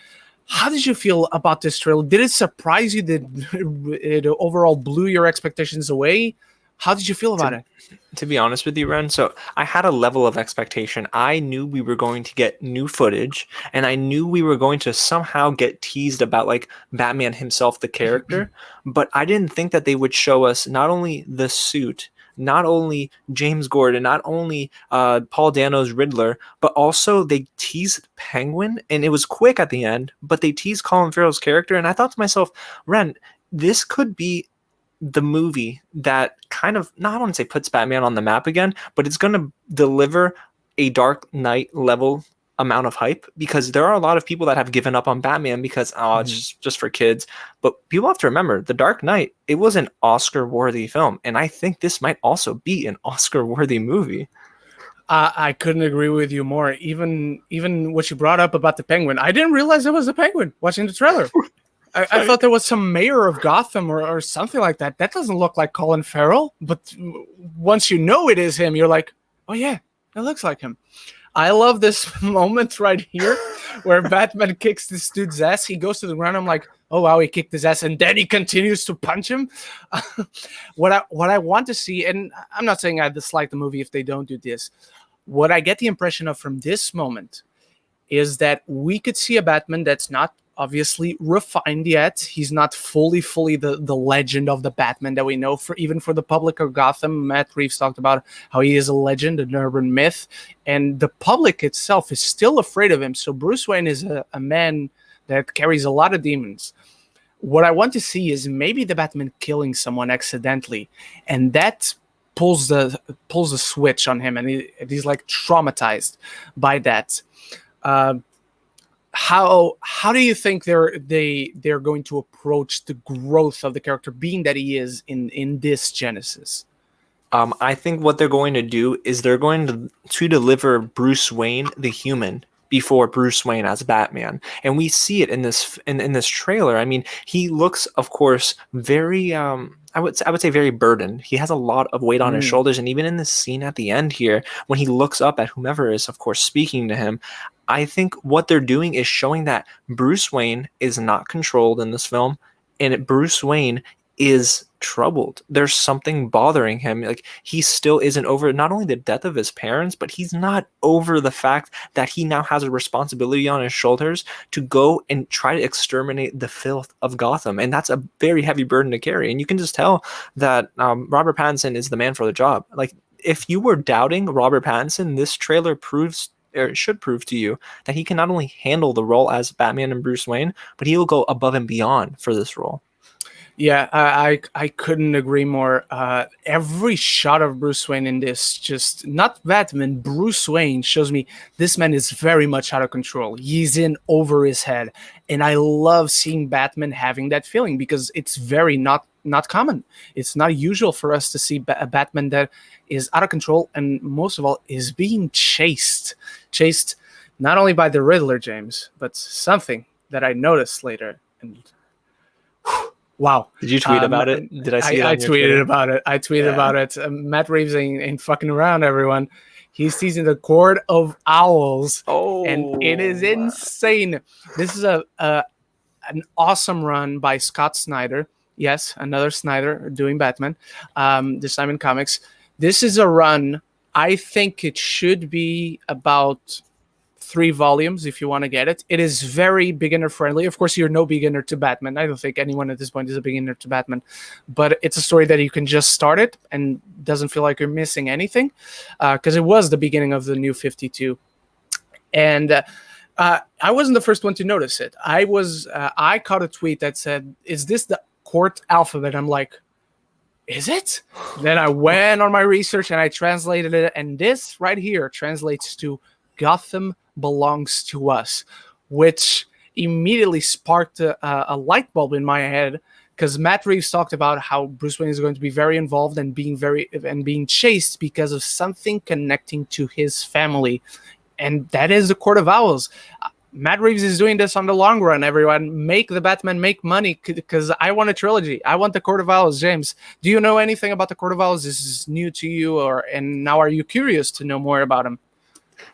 How did you feel about this trailer? Did it surprise you? Did it overall blew your expectations away? How did you feel about it? To be honest with you, Ren, so I had a level of expectation. I knew we were going to get new footage, and I knew we were going to somehow get teased about like Batman himself, the character, but I didn't think that they would show us not only the suit, not only James Gordon, not only Paul Dano's Riddler, but also they teased Penguin, and it was quick at the end, but they teased Colin Farrell's character, and I thought to myself, Ren, this could be the movie that kind of, not I want to say puts Batman on the map again, but it's going to deliver a Dark Knight level amount of hype, because there are a lot of people that have given up on Batman because it's just for kids. But people have to remember, The Dark Knight, it was an Oscar-worthy film, and I think this might also be an Oscar-worthy movie. I couldn't agree with you more. Even what you brought up about the Penguin, I didn't realize it was the Penguin watching the trailer. I thought there was some mayor of Gotham or something like that. That doesn't look like Colin Farrell. But once you know it is him, you're like, oh yeah, it looks like him. I love this moment right here where Batman kicks this dude's ass. He goes to the ground. I'm like, oh wow, he kicked his ass, and then he continues to punch him. What I want to see, and I'm not saying I dislike the movie if they don't do this. What I get the impression of from this moment is that we could see a Batman that's not obviously refined yet. He's not fully the legend of the Batman that we know, for even for the public of Gotham. Matt Reeves talked about how he is a legend, an urban myth, and the public itself is still afraid of him. So Bruce Wayne is a man that carries a lot of demons. What I want to see is maybe the Batman killing someone accidentally, and that pulls the switch on him, and he's like traumatized by that. How do you think they're going to approach the growth of the character, being that he is in this Genesis? I think what they're going to do is they're going to deliver Bruce Wayne, the human, before Bruce Wayne as Batman, and we see it in this trailer. I mean, he looks, of course, very I would say very burdened. He has a lot of weight on his shoulders, and even in this scene at the end here, when he looks up at whomever is, of course, speaking to him, I think what they're doing is showing that Bruce Wayne is not controlled in this film, and Bruce Wayne is troubled. There's something bothering him. Like, he still isn't over not only the death of his parents, but he's not over the fact that he now has a responsibility on his shoulders to go and try to exterminate the filth of Gotham. And that's a very heavy burden to carry. And you can just tell that Robert Pattinson is the man for the job. Like, if you were doubting Robert Pattinson, this trailer proves, or it should prove to you, that he can not only handle the role as Batman and Bruce Wayne, but he will go above and beyond for this role. Yeah, I couldn't agree more. Every shot of Bruce Wayne in this, just not Batman, Bruce Wayne, shows me this man is very much out of control. He's in over his head, and I love seeing Batman having that feeling, because it's very not common. It's not usual for us to see a Batman that is out of control, and most of all is being chased not only by the Riddler, James, but something that I noticed later. And wow. Did you tweet about it? Did I see it? I tweeted about it. I tweeted about it. Matt Reeves ain't fucking around, everyone. He's teasing the Court of Owls. Oh, and it is insane. This is an awesome run by Scott Snyder. Yes, another Snyder doing Batman. This time in comics. This is a run. I think it should be about 3 volumes if you want to get it. It is very beginner friendly. Of course, you're no beginner to Batman. I don't think anyone at this point is a beginner to Batman, but it's a story that you can just start it and doesn't feel like you're missing anything, because it was the beginning of the New 52. And I wasn't the first one to notice it. I caught a tweet that said, "Is this the Court alphabet?" I'm like, is it? Then I went on my research and I translated it, and this right here translates to Gotham belongs to us, which immediately sparked a light bulb in my head, because Matt Reeves talked about how Bruce Wayne is going to be very involved and being chased because of something connecting to his family, and that is the Court of Owls. Matt Reeves is doing this on the long run, everyone. Make the Batman make money, because I want a trilogy. I want the Court of Owls. James, do you know anything about the Court of Owls? This is new to you, and now are you curious to know more about him?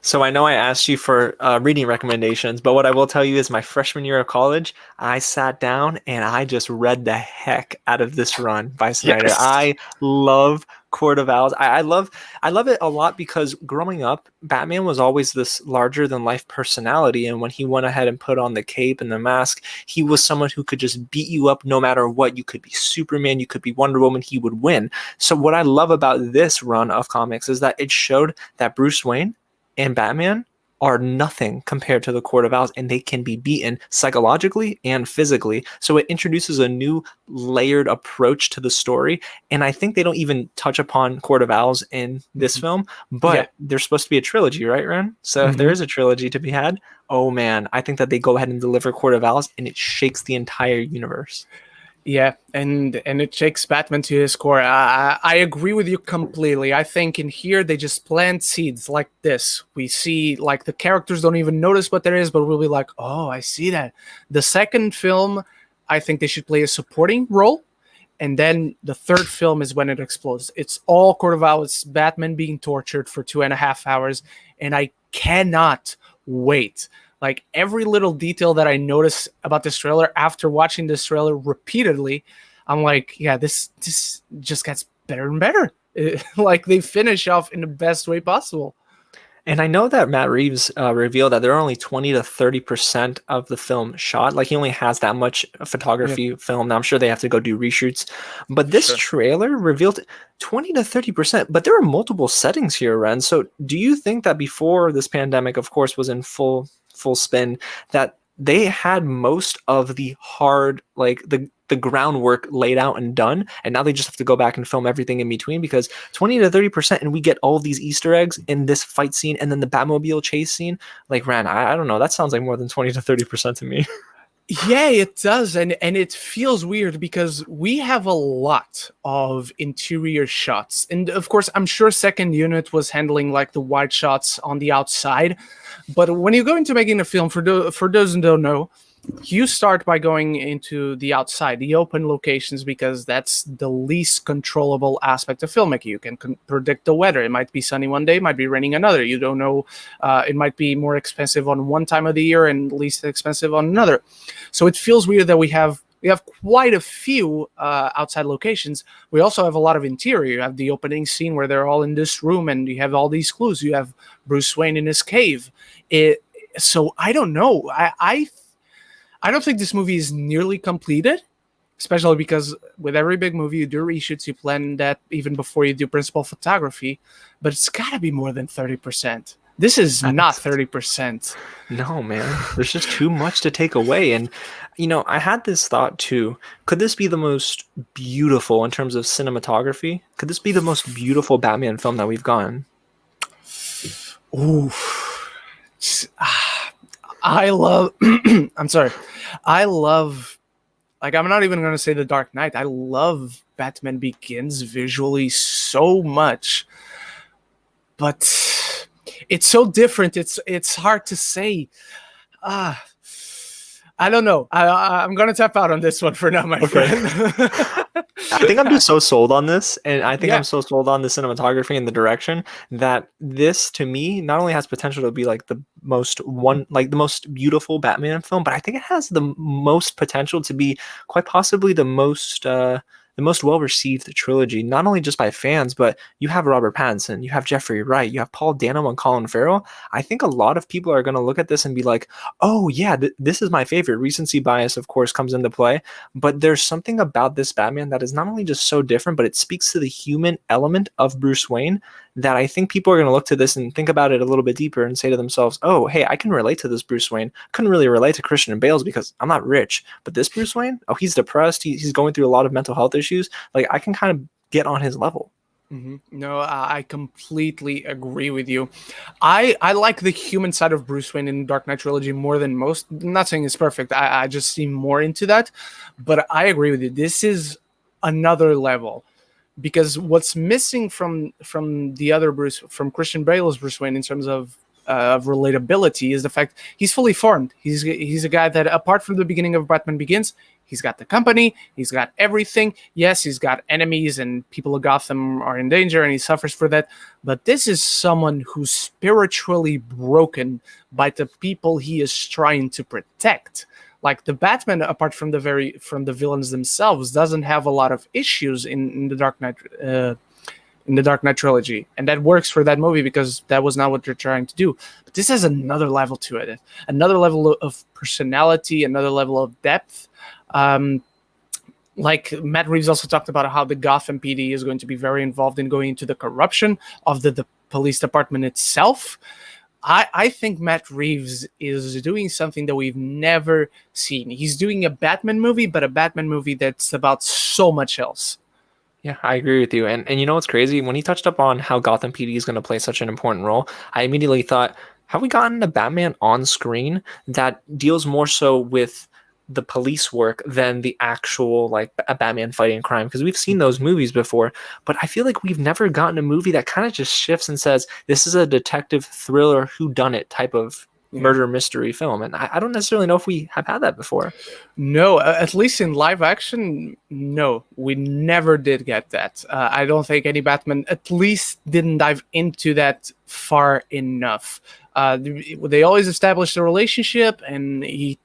So I know I asked you for reading recommendations, but what I will tell you is my freshman year of college, I sat down and I just read the heck out of this run by Snyder. Yes. I love Court of Owls. I love it a lot because growing up, Batman was always this larger than life personality, and when he went ahead and put on the cape and the mask, he was someone who could just beat you up no matter what. You could be Superman, you could be Wonder Woman, he would win. So what I love about this run of comics is that it showed that Bruce Wayne and Batman are nothing compared to the Court of Owls, and they can be beaten psychologically and physically. So it introduces a new layered approach to the story. And I think they don't even touch upon Court of Owls in this film, Yeah. but there's supposed to be a trilogy, right, Ren? So if there Mhm. is a trilogy to be had, oh man, I think that they go ahead and deliver Court of Owls and it shakes the entire universe. Yeah, and it takes Batman to his core. I agree with you completely. I think in here they just plant seeds like this. We see like the characters don't even notice what there is, but we'll be like, oh, I see that. The second film, I think they should play a supporting role, and then the third film is when it explodes. It's all Court of Owls, Batman being tortured for 2.5 hours, and I cannot wait. Like every little detail that I notice about this trailer after watching this trailer repeatedly, I'm like, yeah, this just gets better and better. Like they finish off in the best way possible. And I know that Matt Reeves revealed that there are only 20 to 30% of the film shot. Like he only has that much Yeah, photography film. Now I'm sure they have to go do reshoots. But this sure. trailer revealed 20 to 30%. But there are multiple settings here, Ren. So do you think that before this pandemic, of course, was in full spin, that they had most of the hard, like the groundwork laid out and done, and now they just have to go back and film everything in between? Because 20 to 30%, and we get all of these Easter eggs in this fight scene and then the Batmobile chase scene. Like, Ran, I don't know. That sounds like more than 20 to 30% to me. Yeah, it does, and it feels weird because we have a lot of interior shots, and of course, I'm sure second unit was handling like the wide shots on the outside, but when you go into making a film, for those who don't know, you start by going into the outside, the open locations, because that's the least controllable aspect of filmmaking. You can predict the weather. It might be sunny one day, might be raining another. You don't know. It might be more expensive on one time of the year and least expensive on another. So it feels weird that we have quite a few outside locations. We also have a lot of interior. You have the opening scene where they're all in this room, and you have all these clues. You have Bruce Wayne in his cave. So I don't know. I don't think this movie is nearly completed, especially because with every big movie, you do reshoots, you plan that even before you do principal photography, but it's got to be more than 30%. This is not 30%. No, man. There's just too much to take away. And, I had this thought too. Could this be the most beautiful in terms of cinematography? Could this be the most beautiful Batman film that we've gotten? Ooh. I love, I'm sorry. I love, like, I'm not even going to say The Dark Knight. I love Batman Begins visually so much, but it's so different. It's hard to say. Ah, I don't know. I'm gonna tap out on this one for now, my friend. I think I'm just so sold on this, and I think Yeah. I'm so sold on the cinematography and the direction that this, to me, not only has potential to be like the most beautiful Batman film, but I think it has the most potential to be quite possibly the most well received trilogy, not only just by fans, but you have Robert Pattinson, you have Jeffrey Wright, you have Paul Dano and Colin Farrell. I think a lot of people are going to look at this and be like, oh, yeah, this is my favorite. Recency bias, of course, comes into play. But there's something about this Batman that is not only just so different, but it speaks to the human element of Bruce Wayne that I think people are going to look to this and think about it a little bit deeper and say to themselves, oh, hey, I can relate to this Bruce Wayne. Couldn't really relate to Christian Bale's because I'm not rich. But this Bruce Wayne, oh, he's depressed. He's going through a lot of mental health issues. Like, I can kind of get on his level. No, I completely agree with you. I like the human side of Bruce Wayne in Dark Knight Trilogy more than most. I'm not saying it's perfect. I just see more into that. But I agree with you. This is another level. Because what's missing from the other from Christian Bale's Bruce Wayne in terms of of relatability is the fact he's fully formed. He's a guy that, apart from the beginning of Batman Begins, he's got the company, he's got everything. Yes, he's got enemies and people of Gotham are in danger and he suffers for that. But this is someone who's spiritually broken by the people he is trying to protect. Like the Batman, apart from the villains themselves, doesn't have a lot of issues in the Dark Knight trilogy, and that works for that movie because that was not what they're trying to do. But this has another level to it, another level of personality, another level of depth. Like Matt Reeves also talked about how the Gotham PD is going to be very involved in going into the corruption of the police department itself. I think Matt Reeves is doing something that we've never seen. He's doing a Batman movie, but a Batman movie that's about so much else. Yeah, I agree with you. And you know what's crazy? When he touched up on how Gotham PD is going to play such an important role, I immediately thought, have we gotten a Batman on screen that deals more so with the police work than the actual, like, a Batman fighting crime? Because we've seen those movies before, but I feel like we've never gotten a movie that kind of just shifts and says, this is a detective thriller whodunit type of murder mystery film. And I don't necessarily know if we have had that before. No, at least in live action, no, we never did get that. I don't think any Batman at least didn't dive into that far enough. They always established a relationship, and he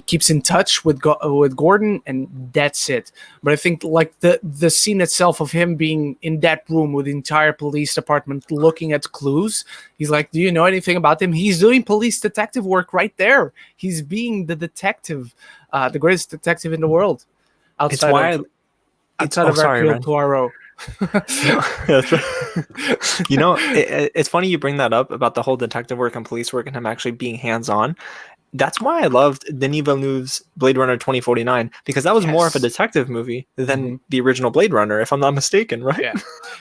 keeps in touch with Gordon, and that's it. But I think like the scene itself of him being in that room with the entire police department looking at clues, he's like, do you know anything about him? He's doing police detective work right there. He's being the detective, the greatest detective in the world. Outside of Hercule Poirot. You know, it's funny you bring that up about the whole detective work and police work and him actually being hands-on. That's why I loved Denis Villeneuve's Blade Runner 2049, because that was more of a detective movie than the original Blade Runner, if I'm not mistaken, right? Yeah,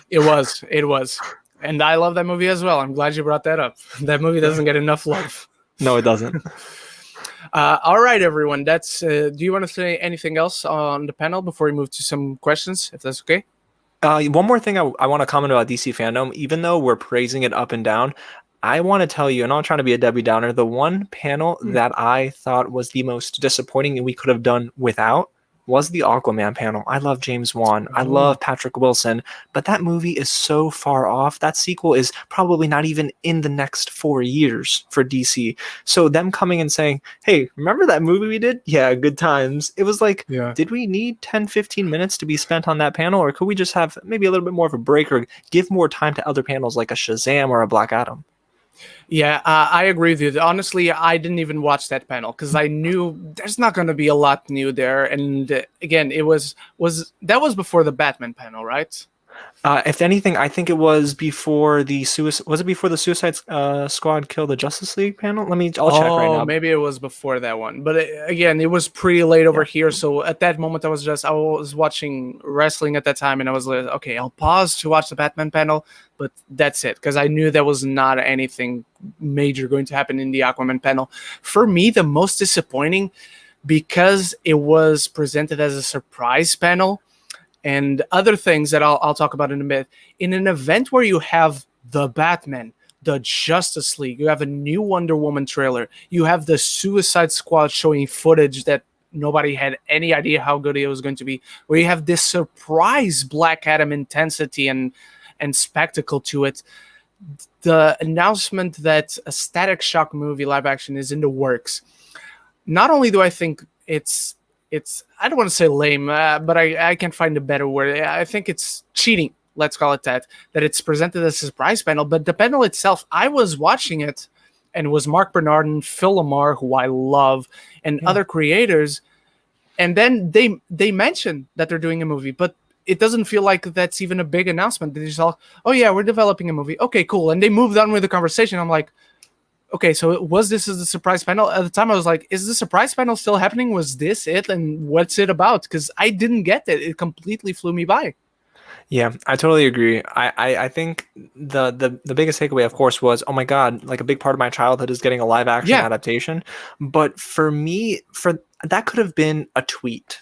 it was. And I love that movie as well. I'm glad you brought that up. That movie doesn't get enough love. No, it doesn't. All right, everyone. That's. Do you want to say anything else on the panel before we move to some questions, if that's okay? One more thing I want to comment about DC FanDome. Even though we're praising it up and down, I want to tell you, and I'm not trying to be a Debbie Downer, the one panel that I thought was the most disappointing and we could have done without was the Aquaman panel. I love James Wan. I love Patrick Wilson, but that movie is so far off. That sequel is probably not even in the next 4 years for DC. So them coming and saying, hey, remember that movie we did? Yeah, good times. It was like, did we need 10, 15 minutes to be spent on that panel? Or could we just have maybe a little bit more of a break or give more time to other panels like a Shazam or a Black Adam? Yeah, I agree with you. Honestly, I didn't even watch that panel because I knew there's not going to be a lot new there. And again, that was before the Batman panel, right? If anything, I think it was before the Suicide Squad Kill the Justice League panel? I'll check right now. Maybe it was before that one. But again, it was pretty late over here. So at that moment, I was watching wrestling at that time, and I was like, okay, I'll pause to watch the Batman panel, but that's it, because I knew there was not anything major going to happen in the Aquaman panel. For me, the most disappointing, because it was presented as a surprise panel, and other things that I'll talk about in a bit. In an event where you have the Batman, the Justice League, you have a new Wonder Woman trailer, you have the Suicide Squad showing footage that nobody had any idea how good it was going to be, where you have this surprise Black Adam intensity and spectacle to it. The announcement that a Static Shock movie live action is in the works. Not only do I think it's I don't want to say lame, but I can find a better word. I think it's cheating, let's call it that it's presented as a surprise panel. But the panel itself, I was watching it, and it was Mark Bernardin, Phil LaMarr, who I love, and other creators. And then they mention that they're doing a movie, but it doesn't feel like that's even a big announcement. They just all, oh yeah, we're developing a movie. Okay, cool. And they moved on with the conversation. I'm like, okay, so was this as a surprise panel? At the time, I was like, is the surprise panel still happening? Was this it? And what's it about? Because I didn't get it. It completely flew me by. Yeah, I totally agree. I think the biggest takeaway, of course, was, oh my God, like a big part of my childhood is getting a live action adaptation. But for me, that could have been a tweet.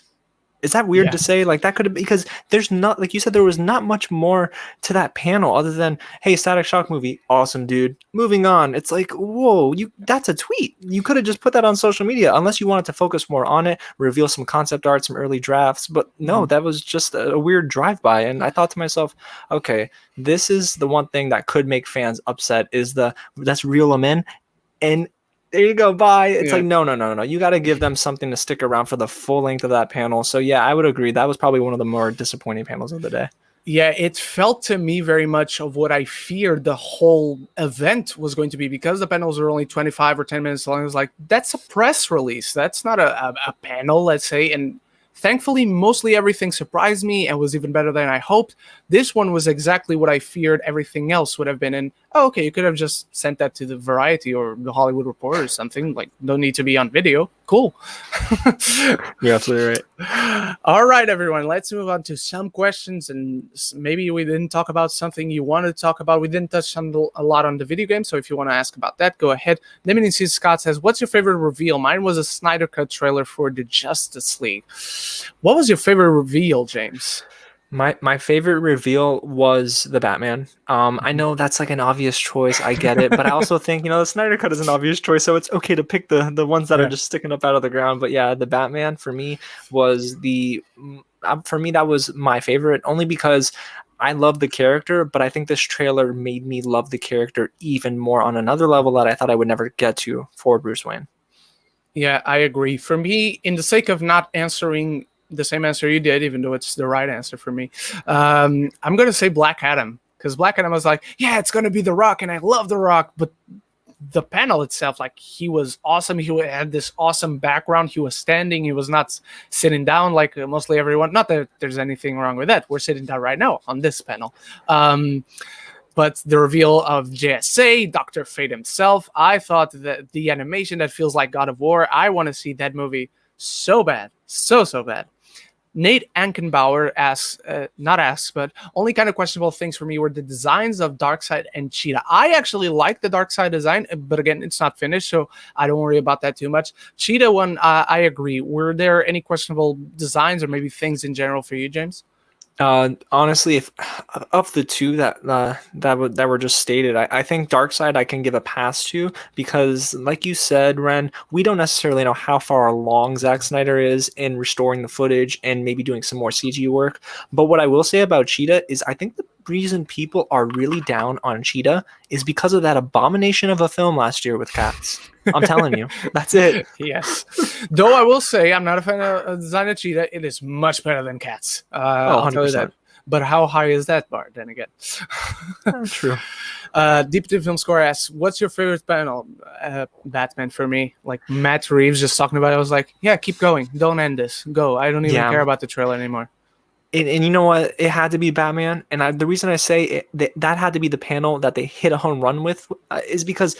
Is that weird Yeah. to say? Like that could have, because there's not, like you said, there was not much more to that panel other than, hey, Static Shock movie, awesome, dude. Moving on. It's like, whoa, that's a tweet. You could have just put that on social media unless you wanted to focus more on it, reveal some concept art, some early drafts. But no, that was just a weird drive-by. And I thought to myself, okay, this is the one thing that could make fans upset is let's reel them in. And there you go, bye. It's like, no. You got to give them something to stick around for the full length of that panel. So yeah, I would agree. That was probably one of the more disappointing panels of the day. Yeah, it felt to me very much of what I feared the whole event was going to be, because the panels are only 25 or 10 minutes long. I was like, that's a press release. That's not a panel, let's say. And thankfully, mostly everything surprised me and was even better than I hoped. This one was exactly what I feared everything else would have been. And okay, you could have just sent that to the Variety or the Hollywood Reporter or something. Like, no need to be on video. Cool. You're absolutely right. All right, everyone, let's move on to some questions. And maybe we didn't talk about something you wanted to talk about. We didn't touch on a lot on the video game. So if you want to ask about that, go ahead. Limiting C. Scott says, what's your favorite reveal? Mine was a Snyder Cut trailer for the Justice League. What was your favorite reveal, James? My favorite reveal was the Batman. I know that's like an obvious choice. I get it, but I also think, the Snyder Cut is an obvious choice, so it's okay to pick the ones that are just sticking up out of the ground. But yeah, the Batman for me was that was my favorite, only because I love the character, but I think this trailer made me love the character even more on another level that I thought I would never get to for Bruce Wayne. Yeah, I agree. For me, in the sake of not answering the same answer you did, even though it's the right answer for me, I'm going to say Black Adam, because Black Adam was like, yeah, it's going to be The Rock, and I love The Rock, but the panel itself, like, he was awesome. He had this awesome background. He was standing. He was not sitting down like mostly everyone. Not that there's anything wrong with that. We're sitting down right now on this panel. But the reveal of JSA, Dr. Fate himself, I thought that the animation that feels like God of War, I want to see that movie so bad. So bad. Nate Ankenbauer but only kind of questionable things for me were the designs of Darkseid and Cheetah. I actually like the Darkseid design, but again, it's not finished, so I don't worry about that too much. Cheetah one, I agree. Were there any questionable designs or maybe things in general for you, James? Honestly, if of the two that were just stated, I think Darkseid I can give a pass to, because like you said, Ren, we don't necessarily know how far along Zack Snyder is in restoring the footage and maybe doing some more CG work. But what I will say about Cheetah is I think the reason people are really down on Cheetah is because of that abomination of a film last year with cats. I'm telling you, that's it. Yes. Though I will say, I'm not a fan of design of Cheetah. It is much better than Cats. I'll tell you that. But how high is that bar, then again? True. Deep to Film Score asks, what's your favorite panel? Batman for me. Like Matt Reeves just talking about it. I was like, yeah, keep going. Don't end this. Go. I don't even care about the trailer anymore. And you know what? It had to be Batman. And the reason I say that had to be the panel that they hit a home run with is because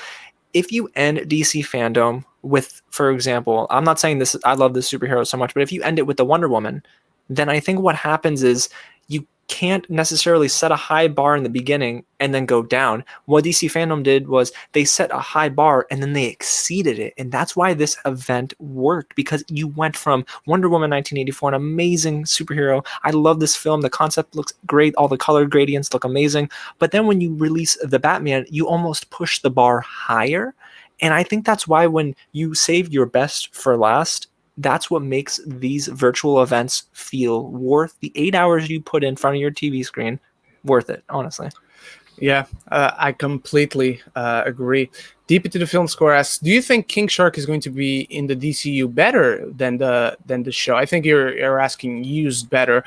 if you end DC FanDome with, for example, I'm not saying this, I love this superhero so much, but if you end it with the Wonder Woman, then I think what happens is you can't necessarily set a high bar in the beginning and then go down. What DC FanDome did was they set a high bar and then they exceeded it. And that's why this event worked, because you went from Wonder Woman 1984, an amazing superhero. I love this film. The concept looks great. All the color gradients look amazing. But then when you release the Batman, you almost push the bar higher. And I think that's why when you save your best for last, that's what makes these virtual events feel worth the 8 hours you put in front of your TV screen. Worth it, honestly. Yeah, I completely agree. Deep into the Film Score asks, do you think King Shark is going to be in the DCU better than the show? I think you're asking used better.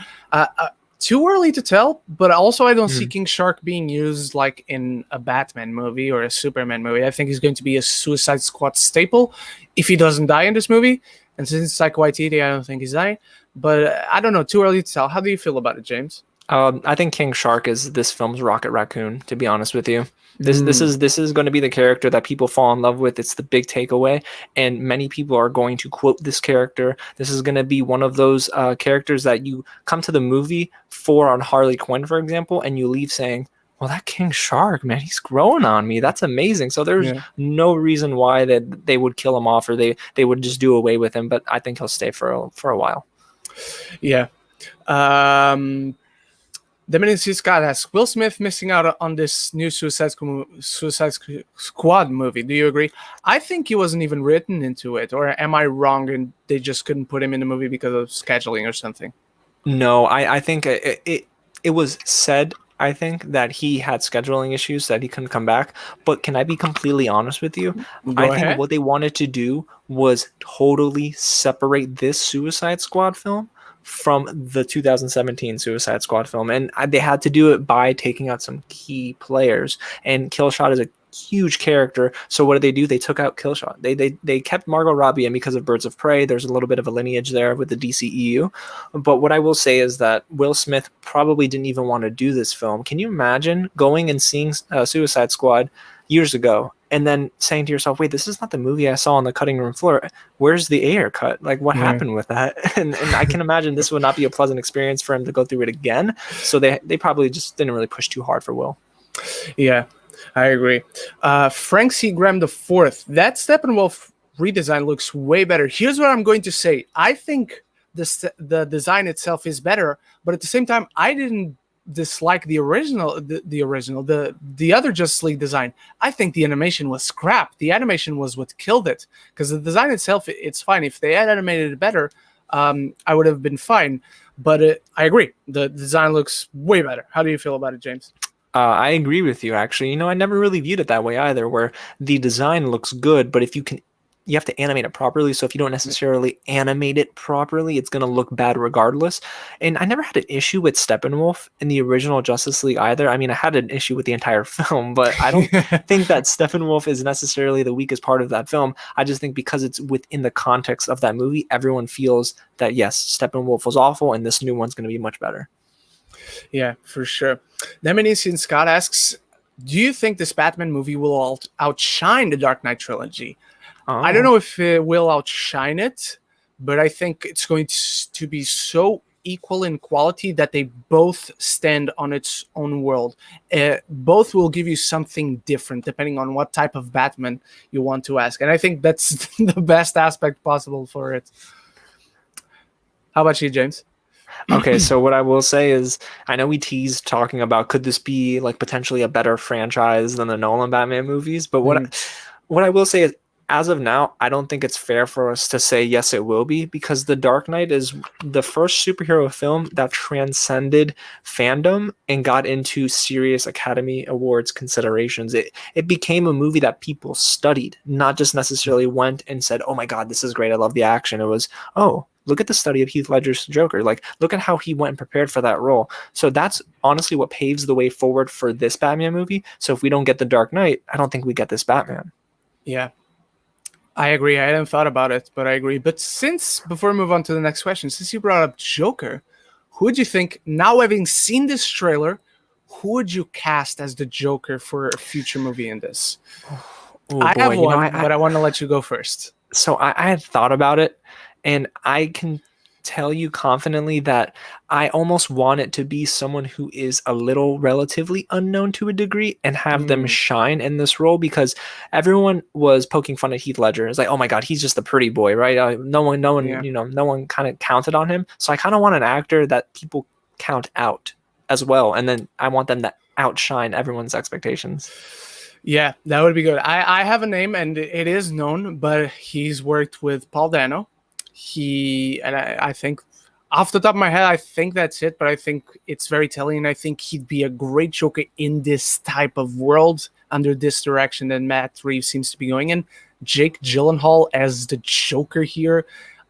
Too early to tell, but also I don't see King Shark being used like in a Batman movie or a Superman movie. I think he's going to be a Suicide Squad staple if he doesn't die in this movie. And since it's Taika Waititi, I don't think he's dying. But I don't know. Too early to tell. How do you feel about it, James? I think King Shark is this film's Rocket Raccoon, to be honest with you. This is going to be the character that people fall in love with. It's the big takeaway, and many people are going to quote this character. This is going to be one of those characters that you come to the movie for on Harley Quinn, for example, and you leave saying, well, that King Shark, man, he's growing on me. That's amazing. So there's no reason why that they would kill him off or they would just do away with him. But I think he'll stay for a while. Yeah. Um, Dominic Scott asks, Will Smith missing out on this new Suicide Squad movie. Do you agree? I think he wasn't even written into it, or am I wrong and they just couldn't put him in the movie because of scheduling or something? No, I think it was said, I think, that he had scheduling issues, that he couldn't come back. But can I be completely honest with you? I Go think ahead. what they wanted to do was totally separate this Suicide Squad film from the 2017 Suicide Squad film. And they had to do it by taking out some key players. And Killshot is a huge character. So what did they do? They took out Killshot. They kept Margot Robbie in because of Birds of Prey. There's a little bit of a lineage there with the DCEU. But what I will say is that Will Smith probably didn't even want to do this film. Can you imagine going and seeing Suicide Squad years ago and then saying to yourself, wait, this is not the movie I saw on the cutting room floor. Where's the Ayer cut? Like, what happened with that? And I can imagine this would not be a pleasant experience for him to go through it again. So they probably just didn't really push too hard for Will. Yeah, I agree. Frank C. Graham the fourth. That Steppenwolf redesign looks way better. Here's what I'm going to say. I think the design itself is better, but at the same time, I didn't dislike the other Justice League design. I think the animation was crap. The animation was what killed it, because the design itself, it's fine. If they had animated it better, I would have been fine. But I agree. The design looks way better. How do you feel about it, James? I agree with you, actually. You know, I never really viewed it that way either, where the design looks good, but if you have to animate it properly. So if you don't necessarily animate it properly, it's going to look bad regardless. And I never had an issue with Steppenwolf in the original Justice League either. I mean, I had an issue with the entire film, but I don't think that Steppenwolf is necessarily the weakest part of that film. I just think because it's within the context of that movie, everyone feels that, yes, Steppenwolf was awful and this new one's going to be much better. Yeah, for sure. Nemenician Scott asks, do you think this Batman movie will outshine the Dark Knight trilogy? Oh. I don't know if it will outshine it, but I think it's going to be so equal in quality that they both stand on its own world. Both will give you something different depending on what type of Batman you want to ask. And I think that's the best aspect possible for it. How about you, James? Okay, so what I will say is, I know we teased talking about could this be like potentially a better franchise than the Nolan Batman movies, but what I will say is, as of now, I don't think it's fair for us to say yes, it will be, because The Dark Knight is the first superhero film that transcended fandom and got into serious Academy Awards considerations. It became a movie that people studied, not just necessarily went and said, oh my God, this is great, I love the action. It was, oh, look at the study of Heath Ledger's Joker. Like, look at how he went and prepared for that role. So that's honestly what paves the way forward for this Batman movie. So if we don't get The Dark Knight, I don't think we get this Batman. Yeah, I agree. I hadn't thought about it, but I agree. But before we move on to the next question, since you brought up Joker, who would you think, now having seen this trailer, who would you cast as the Joker for a future movie in this? I have one, but I want to let you go first. So I had thought about it, and I can tell you confidently that I almost want it to be someone who is a little relatively unknown to a degree and have them shine in this role, because everyone was poking fun at Heath Ledger. It's like, oh my God, he's just the pretty boy, right? No one, no one kind of counted on him. So I kind of want an actor that people count out as well. And then I want them to outshine everyone's expectations. Yeah, that would be good. I have a name, and it is known, but he's worked with Paul Dano. I think, off the top of my head, I think that's it, but I think it's very telling, and I think he'd be a great Joker in this type of world, under this direction that Matt Reeves seems to be going in. Jake Gyllenhaal as the Joker here,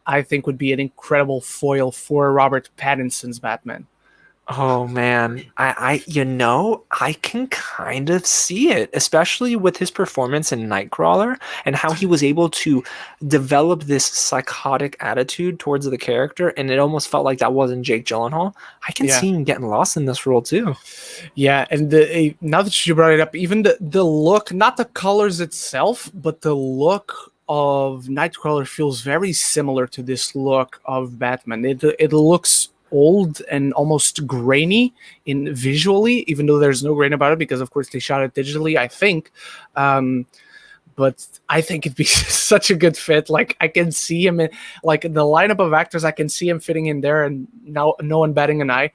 I think would be an incredible foil for Robert Pattinson's Batman. Oh man, I can kind of see it, especially with his performance in Nightcrawler and how he was able to develop this psychotic attitude towards the character, and it almost felt like that wasn't Jake Gyllenhaal. I can see him getting lost in this role too. Yeah, and now that you brought it up, even the look, not the colors itself, but the look of Nightcrawler feels very similar to this look of Batman. It looks old and almost grainy in visually, even though there's no grain about it because of course they shot it digitally, I think. but I think it'd be such a good fit. Like I can see him in like the lineup of actors. I can see him fitting in there, and now no one batting an eye.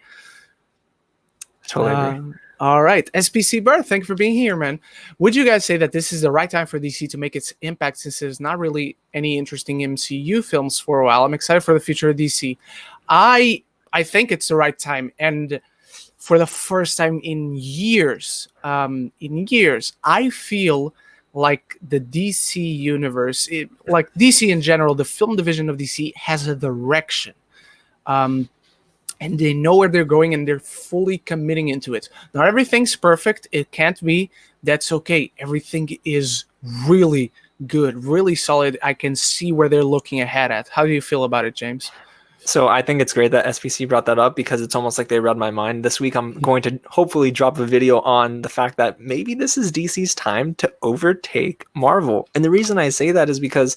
Totally agree. All right, SPC Bird, thank you for being here, man. Would you guys say that this is the right time for DC to make its impact since there's not really any interesting MCU films for a while? I'm excited for the future of DC. I think it's the right time, and for the first time in years, I feel like the DC universe, like DC in general, the film division of DC has a direction. And they know where they're going and they're fully committing into it. Not everything's perfect. It can't be. That's okay. Everything is really good, really solid. I can see where they're looking ahead at. How do you feel about it, James? So I think it's great that SPC brought that up because it's almost like they read my mind. This week, I'm going to hopefully drop a video on the fact that maybe this is DC's time to overtake Marvel. And the reason I say that is because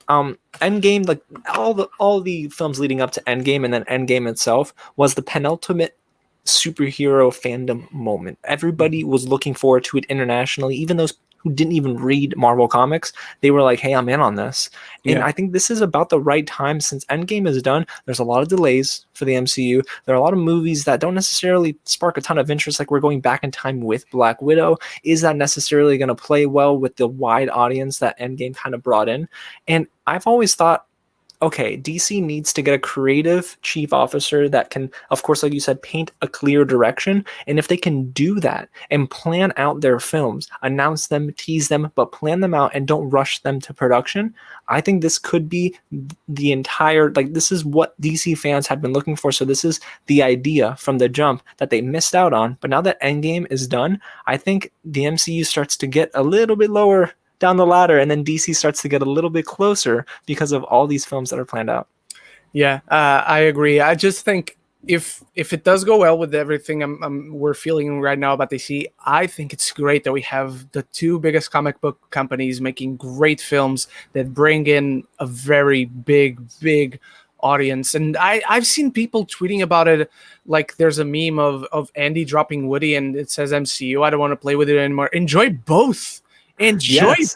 Endgame, like all the films leading up to Endgame and then Endgame itself was the penultimate superhero fandom moment. Everybody was looking forward to it internationally, even those who didn't even read Marvel comics. They were like, hey, I'm in on this. And I think this is about the right time since Endgame is done. There's a lot of delays for the MCU. There are a lot of movies that don't necessarily spark a ton of interest, like we're going back in time with Black Widow. Is that necessarily going to play well with the wide audience that Endgame kind of brought in? And I've always thought, okay, DC needs to get a creative chief officer that can, of course, like you said, paint a clear direction. And if they can do that and plan out their films, announce them, tease them, but plan them out and don't rush them to production, I think this could be the entire, like, this is what DC fans have been looking for. So this is the idea from the jump that they missed out on. But now that Endgame is done, I think the MCU starts to get a little bit lower down the ladder, and then DC starts to get a little bit closer because of all these films that are planned out. Yeah, I agree. I just think if it does go well with everything we're feeling right now about DC, I think it's great that we have the two biggest comic book companies making great films that bring in a very big audience. And I've seen people tweeting about it, like there's a meme of Andy dropping Woody and it says MCU. I don't want to play with it anymore. Enjoy both.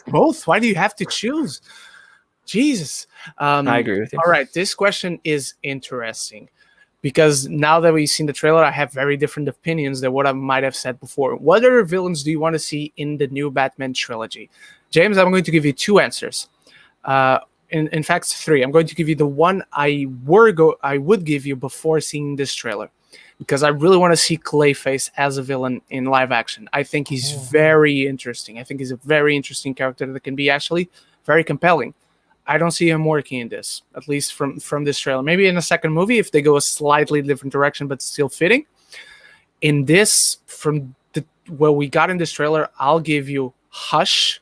Both. Why do you have to choose? Jesus. I agree with you. All right. This question is interesting because now that we've seen the trailer, I have very different opinions than what I might have said before. What other villains do you want to see in the new Batman trilogy? James, I'm going to give you two answers. In fact, three. I'm going to give you the one I would give you before seeing this trailer, because I really want to see Clayface as a villain in live action. I think he's very interesting. I think he's a very interesting character that can be actually very compelling. I don't see him working in this, at least from this trailer. Maybe in a second movie if they go a slightly different direction, but still fitting. In this, what we got in this trailer, I'll give you Hush.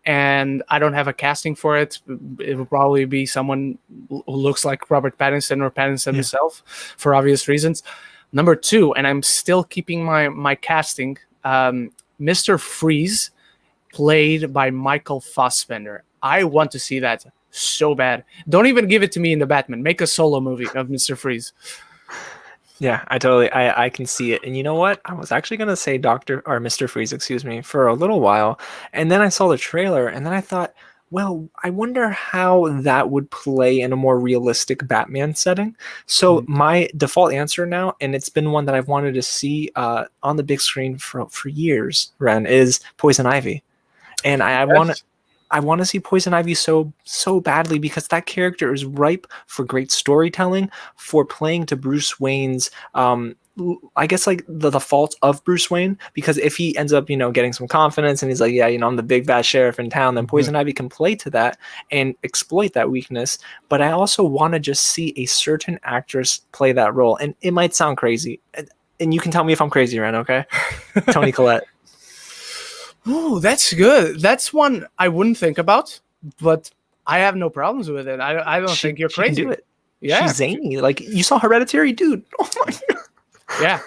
And I don't have a casting for it. It will probably be someone who looks like Robert Pattinson or Pattinson himself, for obvious reasons. Number two, and I'm still keeping my casting, Mr. Freeze, played by Michael Fassbender. I want to see that so bad. Don't even give it to me in the Batman. Make a solo movie of Mr. Freeze. Yeah, I can see it. And you know what? I was actually going to say Mr. Freeze, excuse me, for a little while. And then I saw the trailer and then I thought, well, I wonder how that would play in a more realistic Batman setting. So my default answer now, and it's been one that I've wanted to see on the big screen for years, Ren, is Poison Ivy. And I want to see Poison Ivy so badly because that character is ripe for great storytelling, for playing to Bruce Wayne's, I guess like the fault of Bruce Wayne. Because if he ends up, getting some confidence and he's like, yeah, I'm the big bad sheriff in town, then Poison Ivy can play to that and exploit that weakness. But I also want to just see a certain actress play that role. And it might sound crazy. And you can tell me if I'm crazy, Ren, okay? Toni Collette. Oh, that's good. That's one I wouldn't think about, but I have no problems with it. I don't think you're crazy. She can do it. Yeah, she's zany. Like you saw Hereditary, dude. Oh my god. Yeah.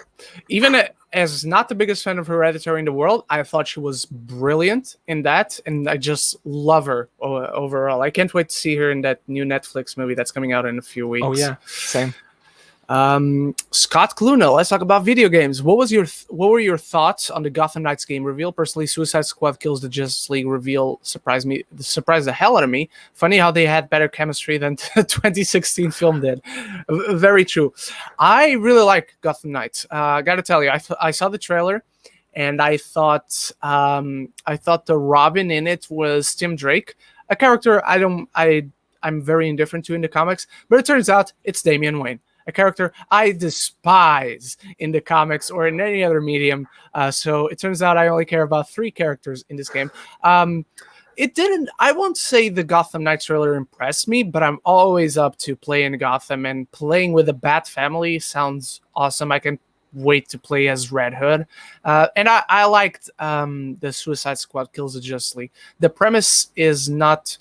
Even as not the biggest fan of Hereditary in the world, I thought she was brilliant in that, and I just love her overall. I can't wait to see her in that new Netflix movie that's coming out in a few weeks. Oh yeah, same. Scott Cluna, let's talk about video games. What were your thoughts on the Gotham Knights game reveal? Personally, Suicide Squad Kills the Justice League reveal surprised the hell out of me. Funny how they had better chemistry than the 2016 film did. Very true. I really like Gotham Knights. I gotta tell you, I saw the trailer, and I thought the Robin in it was Tim Drake, a character I'm very indifferent to in the comics, but it turns out it's Damian Wayne, a character I despise in the comics or in any other medium. So it turns out I only care about 3 characters in this game. I won't say the Gotham Knights trailer impressed me, but I'm always up to playing Gotham, and playing with the Bat family sounds awesome. I can wait to play as Red Hood. And I liked the Suicide Squad Kills the Justice League. The premise is not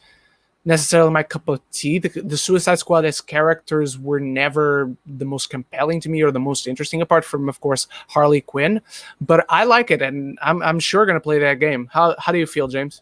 necessarily my cup of tea. The Suicide Squad as characters were never the most compelling to me or the most interesting, apart from, of course, Harley Quinn. But I like it, and I'm sure going to play that game. How do you feel, James?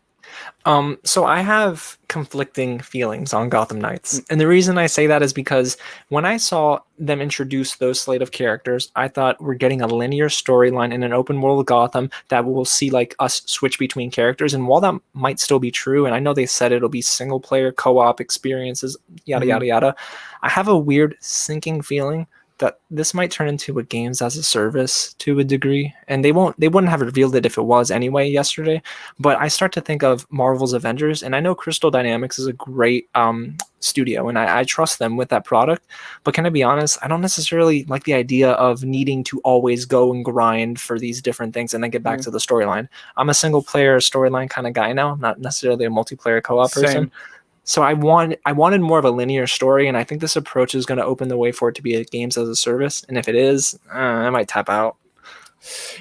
So I have conflicting feelings on Gotham Knights. And the reason I say that is because when I saw them introduce those slate of characters, I thought we're getting a linear storyline in an open world Gotham that will see like us switch between characters. And while that might still be true, and I know they said it'll be single player co-op experiences, yada, yada, yada, I have a weird sinking feeling that this might turn into a games as a service to a degree, and they wouldn't have revealed it if it was anyway yesterday. But I start to think of Marvel's Avengers, and I know Crystal Dynamics is a great studio, and I trust them with that product. But can I be honest? I don't necessarily like the idea of needing to always go and grind for these different things and then get back to the storyline. I'm a single player storyline kind of guy now, not necessarily a multiplayer co-op person. So I wanted more of a linear story, and I think this approach is going to open the way for it to be a games as a service. And if it is, I might tap out.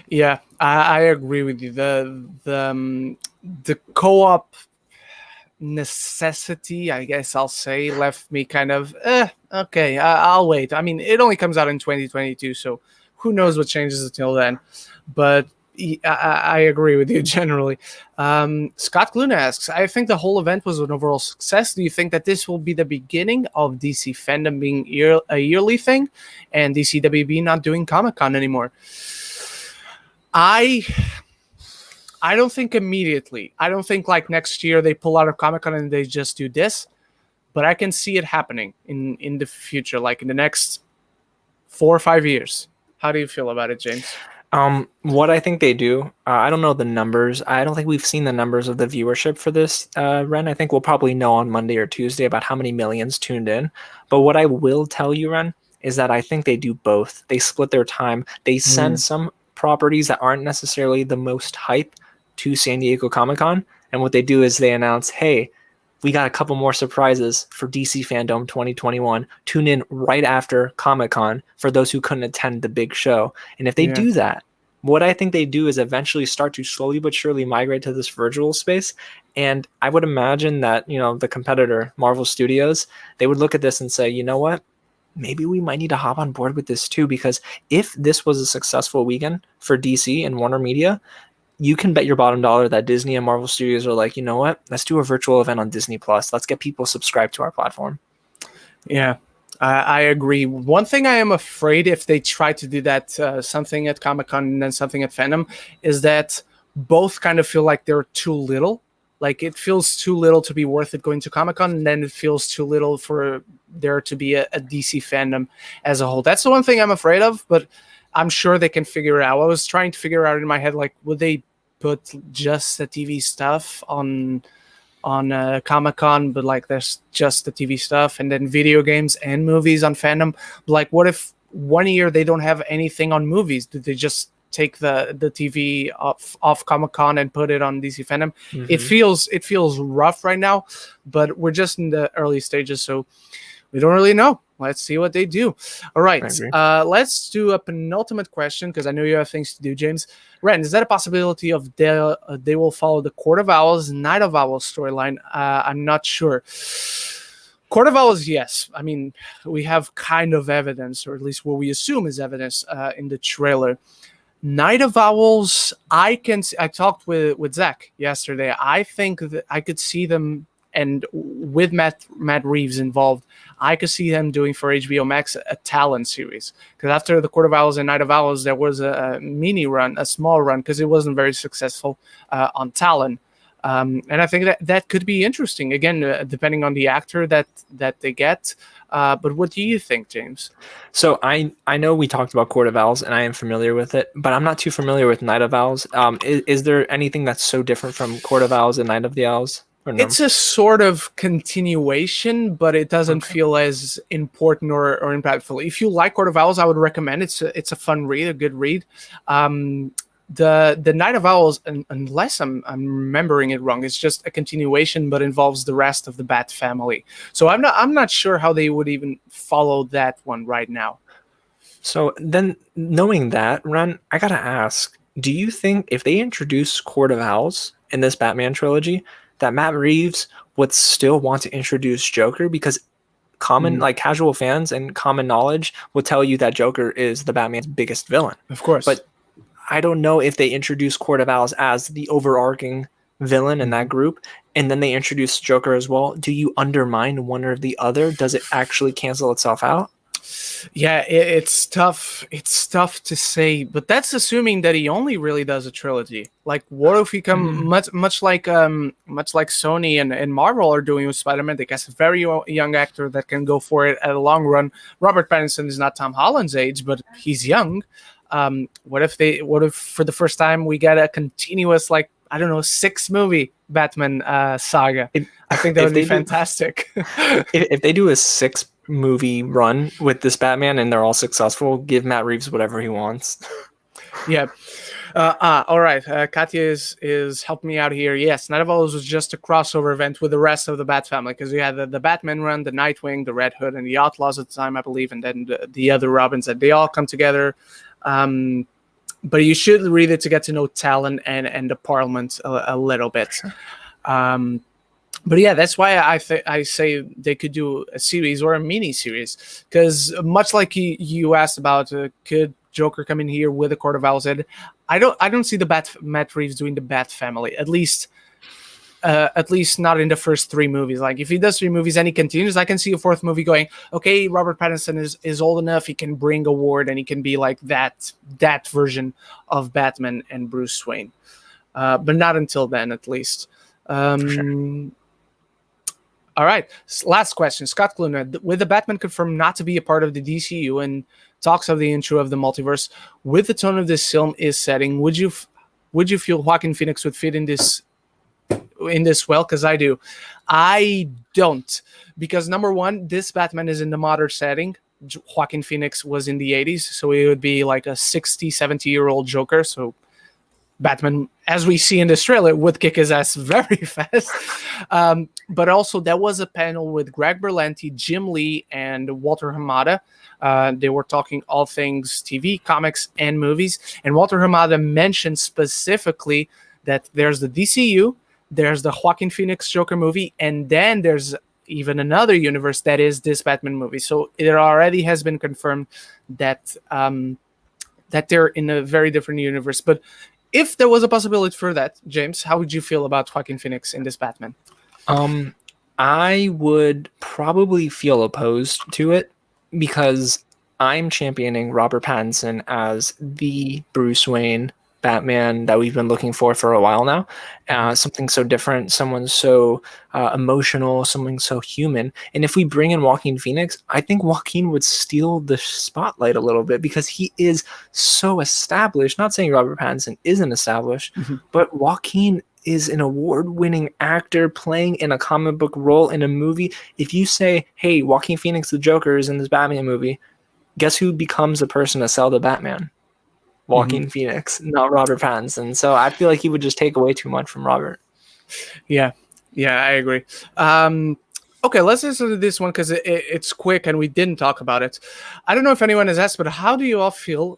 Yeah, I agree with you. The co-op necessity, I guess I'll say, left me kind of okay. I'll wait. I mean, it only comes out in 2022, so who knows what changes until then. But I agree with you generally. Scott Cluna asks, I think the whole event was an overall success. Do you think that this will be the beginning of DC fandom being a yearly thing and DCWB not doing Comic-Con anymore? I don't think immediately. I don't think like next year they pull out of Comic-Con and they just do this, but I can see it happening in the future, like in the next 4 or 5 years. How do you feel about it, James? What I think they do, I don't know the numbers. I don't think we've seen the numbers of the viewership for this, Ren. I think we'll probably know on Monday or Tuesday about how many millions tuned in. But what I will tell you, Ren, is that I think they do both. They split their time. They send some properties that aren't necessarily the most hype to San Diego Comic-Con. And what they do is they announce, hey, we got a couple more surprises for DC FanDome 2021. Tune in right after Comic-Con for those who couldn't attend the big show. And if they do that, what I think they do is eventually start to slowly but surely migrate to this virtual space. And I would imagine that, you know, the competitor, Marvel Studios, they would look at this and say, you know what? Maybe we might need to hop on board with this too, because if this was a successful weekend for DC and Warner Media, you can bet your bottom dollar that Disney and Marvel Studios are like, you know what? Let's do a virtual event on Disney Plus. Let's get people subscribed to our platform. Yeah, I agree. One thing I am afraid if they try to do that, something at Comic-Con and then something at Fandom, is that both kind of feel like they're too little. Like it feels too little to be worth it going to Comic-Con, and then it feels too little for there to be a DC fandom as a whole. That's the one thing I'm afraid of, but I'm sure they can figure it out. I was trying to figure out in my head, like, would they put just the TV stuff on Comic-Con, but like there's just the TV stuff, and then video games and movies on Fandom. Like, what if one year they don't have anything on movies? Did they just take the TV off Comic-Con and put it on DC Fandom? It feels rough right now, but we're just in the early stages, so we don't really know. Let's see what they do. All right, let's do a penultimate question, because I know you have things to do, James. Ren, is that a possibility of they will follow the Court of Owls, Night of Owls storyline? I'm not sure. Court of Owls, yes. I mean, we have kind of evidence, or at least what we assume is evidence in the trailer. Night of Owls, I talked with Zach yesterday. I think that I could see them, and with Matt Reeves involved, I could see them doing for HBO Max a Talon series, because after the Court of Owls and Night of Owls, there was a mini run, a small run, because it wasn't very successful on Talon. And I think that could be interesting, again, depending on the actor that they get. But what do you think, James? So I know we talked about Court of Owls, and I am familiar with it, but I'm not too familiar with Night of Owls. Is there anything that's so different from Court of Owls and Night of the Owls? Or no? It's a sort of continuation, but it doesn't feel as important or impactful. If you like Court of Owls, I would recommend it. It's a fun read, a good read. The Night of Owls, unless I'm remembering it wrong, it's just a continuation, but involves the rest of the Bat family. So I'm not sure how they would even follow that one right now. So then, knowing that, Ren, I gotta ask: do you think if they introduce Court of Owls in this Batman trilogy, that Matt Reeves would still want to introduce Joker? Because like casual fans and common knowledge will tell you that Joker is the Batman's biggest villain. Of course, but I don't know if they introduce Court of Owls as the overarching villain in that group, and then they introduce Joker as well. Do you undermine one or the other? Does it actually cancel itself out? Yeah, it's tough. It's tough to say, but that's assuming that he only really does a trilogy. Like, what if he come much like Sony and Marvel are doing with Spider-Man? They cast a very young actor that can go for it at a long run. Robert Pattinson is not Tom Holland's age, but he's young. What if for the first time we get a continuous, like, I don't know, 6-movie Batman saga? I think that would be fantastic. If they do a 6-movie run with this Batman and they're all successful, give Matt Reeves whatever he wants. Yeah. All right. Katya is helping me out here. Yes, Night of Owls was just a crossover event with the rest of the Bat family, because we had the Batman run, the Nightwing, the Red Hood, and the Outlaws at the time, I believe, and then the other Robins, that they all come together. But you should read it to get to know Talon and the Parliament a little bit. But yeah, that's why I say they could do a series or a mini series, because much like you asked about, could Joker come in here with the Court of Owls? I don't see Matt Reeves doing the Bat family, at least not in the first 3 movies. Like, if he does 3 movies and he continues, I can see a 4th movie going, okay, Robert Pattinson is old enough, he can bring a ward and he can be like that version of Batman and Bruce Wayne. But not until then, at least. For sure. All right, last question. Scott Cluna, with the Batman confirmed not to be a part of the DCU and talks of the intro of the multiverse, with the tone of this film is setting, would you feel Joaquin Phoenix would fit in this well? Because I do. I don't, because number one, this Batman is in the modern setting. Joaquin Phoenix was in the 80s, so it would be like a 60, 70-year-old Joker. So Batman, as we see in this trailer, would kick his ass very fast. But also, there was a panel with Greg Berlanti, Jim Lee, and Walter Hamada. They were talking all things TV, comics, and movies. And Walter Hamada mentioned specifically that there's the DCU, there's the Joaquin Phoenix Joker movie, and then there's even another universe that is this Batman movie. So it already has been confirmed that that they're in a very different universe. But if there was a possibility for that, James, how would you feel about Joaquin Phoenix in this Batman? I would probably feel opposed to it, because I'm championing Robert Pattinson as the Bruce Wayne Batman that we've been looking for a while now. Something so different, someone so emotional, someone so human. And if we bring in Joaquin Phoenix, I think Joaquin would steal the spotlight a little bit, because he is so established. Not saying Robert Pattinson isn't established, but Joaquin is an award-winning actor playing in a comic book role in a movie. If you say, hey, Joaquin Phoenix the Joker is in this Batman movie, guess who becomes the person to sell the Batman? Joaquin Phoenix, not Robert Pattinson. So I feel like he would just take away too much from Robert. Yeah, I agree. Okay, let's listen to this one, because it's quick and we didn't talk about it. I don't know if anyone has asked, but how do you all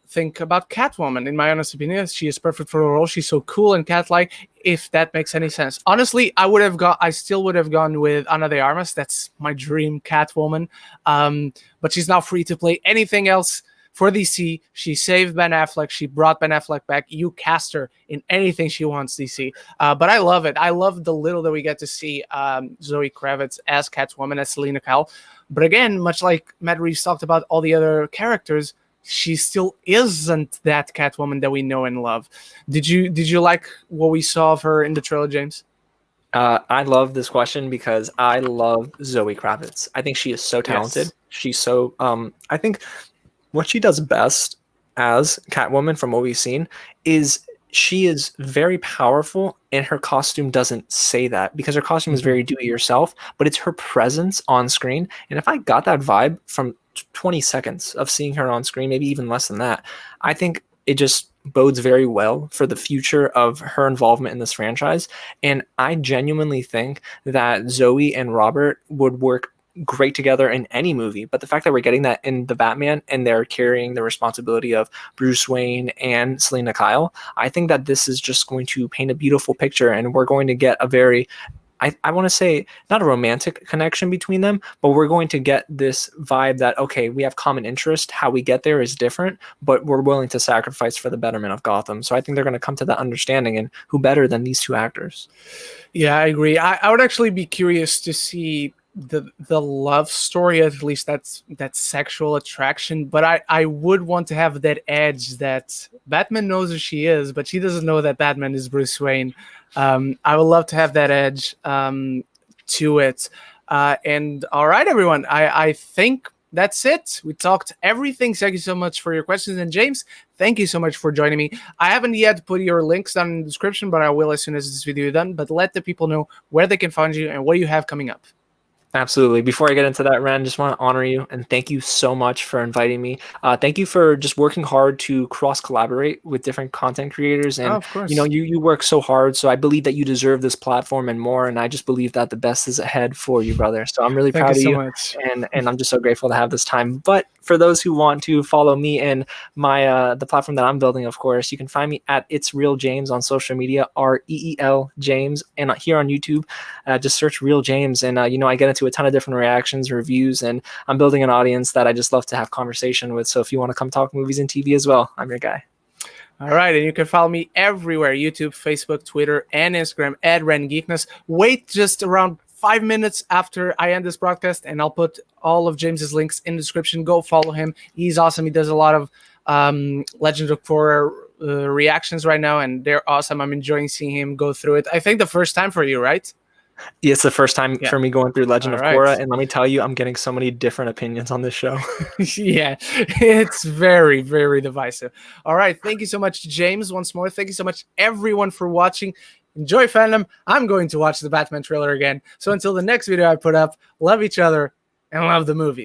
think about Catwoman? In my honest opinion, she is perfect for the role. She's so cool and cat-like, if that makes any sense. Honestly, I still would have gone with Ana de Armas. That's my dream Catwoman. But she's now free to play anything else for DC. She saved Ben Affleck. She brought Ben Affleck back. You cast her in anything she wants, DC. But I love it. I love the little that we get to see Zoe Kravitz as Catwoman, as Selena Kyle. But again, much like Matt Reeves talked about all the other characters, she still isn't that Catwoman that we know and love. Did you like what we saw of her in the trailer, James? I love this question because I love Zoe Kravitz. I think she is so talented. Yes. She's so I think what she does best as Catwoman from what we've seen is she is very powerful, and her costume doesn't say that because her costume is very do it yourself, but it's her presence on screen. And if I got that vibe from 20 seconds of seeing her on screen, maybe even less than that, I think it just bodes very well for the future of her involvement in this franchise. And I genuinely think that Zoe and Robert would work great together in any movie, but the fact that we're getting that in the Batman and they're carrying the responsibility of Bruce Wayne and Selena Kyle, I think that this is just going to paint a beautiful picture, and we're going to get a very, I want to say, not a romantic connection between them, but we're going to get this vibe that, okay, we have common interest. How we get there is different, but we're willing to sacrifice for the betterment of Gotham. So I think they're going to come to that understanding, and who better than these two actors? Yeah, I agree. I would actually be curious to see the love story, at least that sexual attraction, but I would want to have that edge that Batman knows who she is, but she doesn't know that Batman is Bruce Wayne. I would love to have that edge to it. And all right, everyone, I think that's it. We talked everything. Thank you so much for your questions. And James, thank you so much for joining me. I haven't yet put your links down in the description, but I will as soon as this video is done. But let the people know where they can find you and what you have coming up. Absolutely. Before I get into that, Ren, just want to honor you and thank you so much for inviting me. Thank you for just working hard to cross collaborate with different content creators. And Of course. you work so hard. So I believe that you deserve this platform and more. And I just believe that the best is ahead for you, brother. So I'm really proud of you. Much. And I'm just so grateful to have this time. But for those who want to follow me and my the platform that I'm building, of course, you can find me at It's Real James on social media, REEL James, and here on YouTube, just search Real James. And I get into a ton of different reactions, reviews, and I'm building an audience that I just love to have conversation with. So if you want to come talk movies and TV as well, I'm your guy. All right, and you can follow me everywhere: YouTube, Facebook, Twitter, and Instagram at Geekness. Wait just around 5 minutes after I end this broadcast, and I'll put all of James's links in the description. Go follow him. He's awesome. He does a lot of Legend of Korra reactions right now, and they're awesome. I'm enjoying seeing him go through it. I think the first time for you, right? Yeah, it's the first time for me going through Legend of Korra, and let me tell you, I'm getting so many different opinions on this show. Yeah, it's very, very divisive. All right, thank you so much, James, once more. Thank you so much, everyone, for watching. Enjoy fandom. I'm going to watch the Batman trailer again. So until the next video I put up, love each other and love the movies.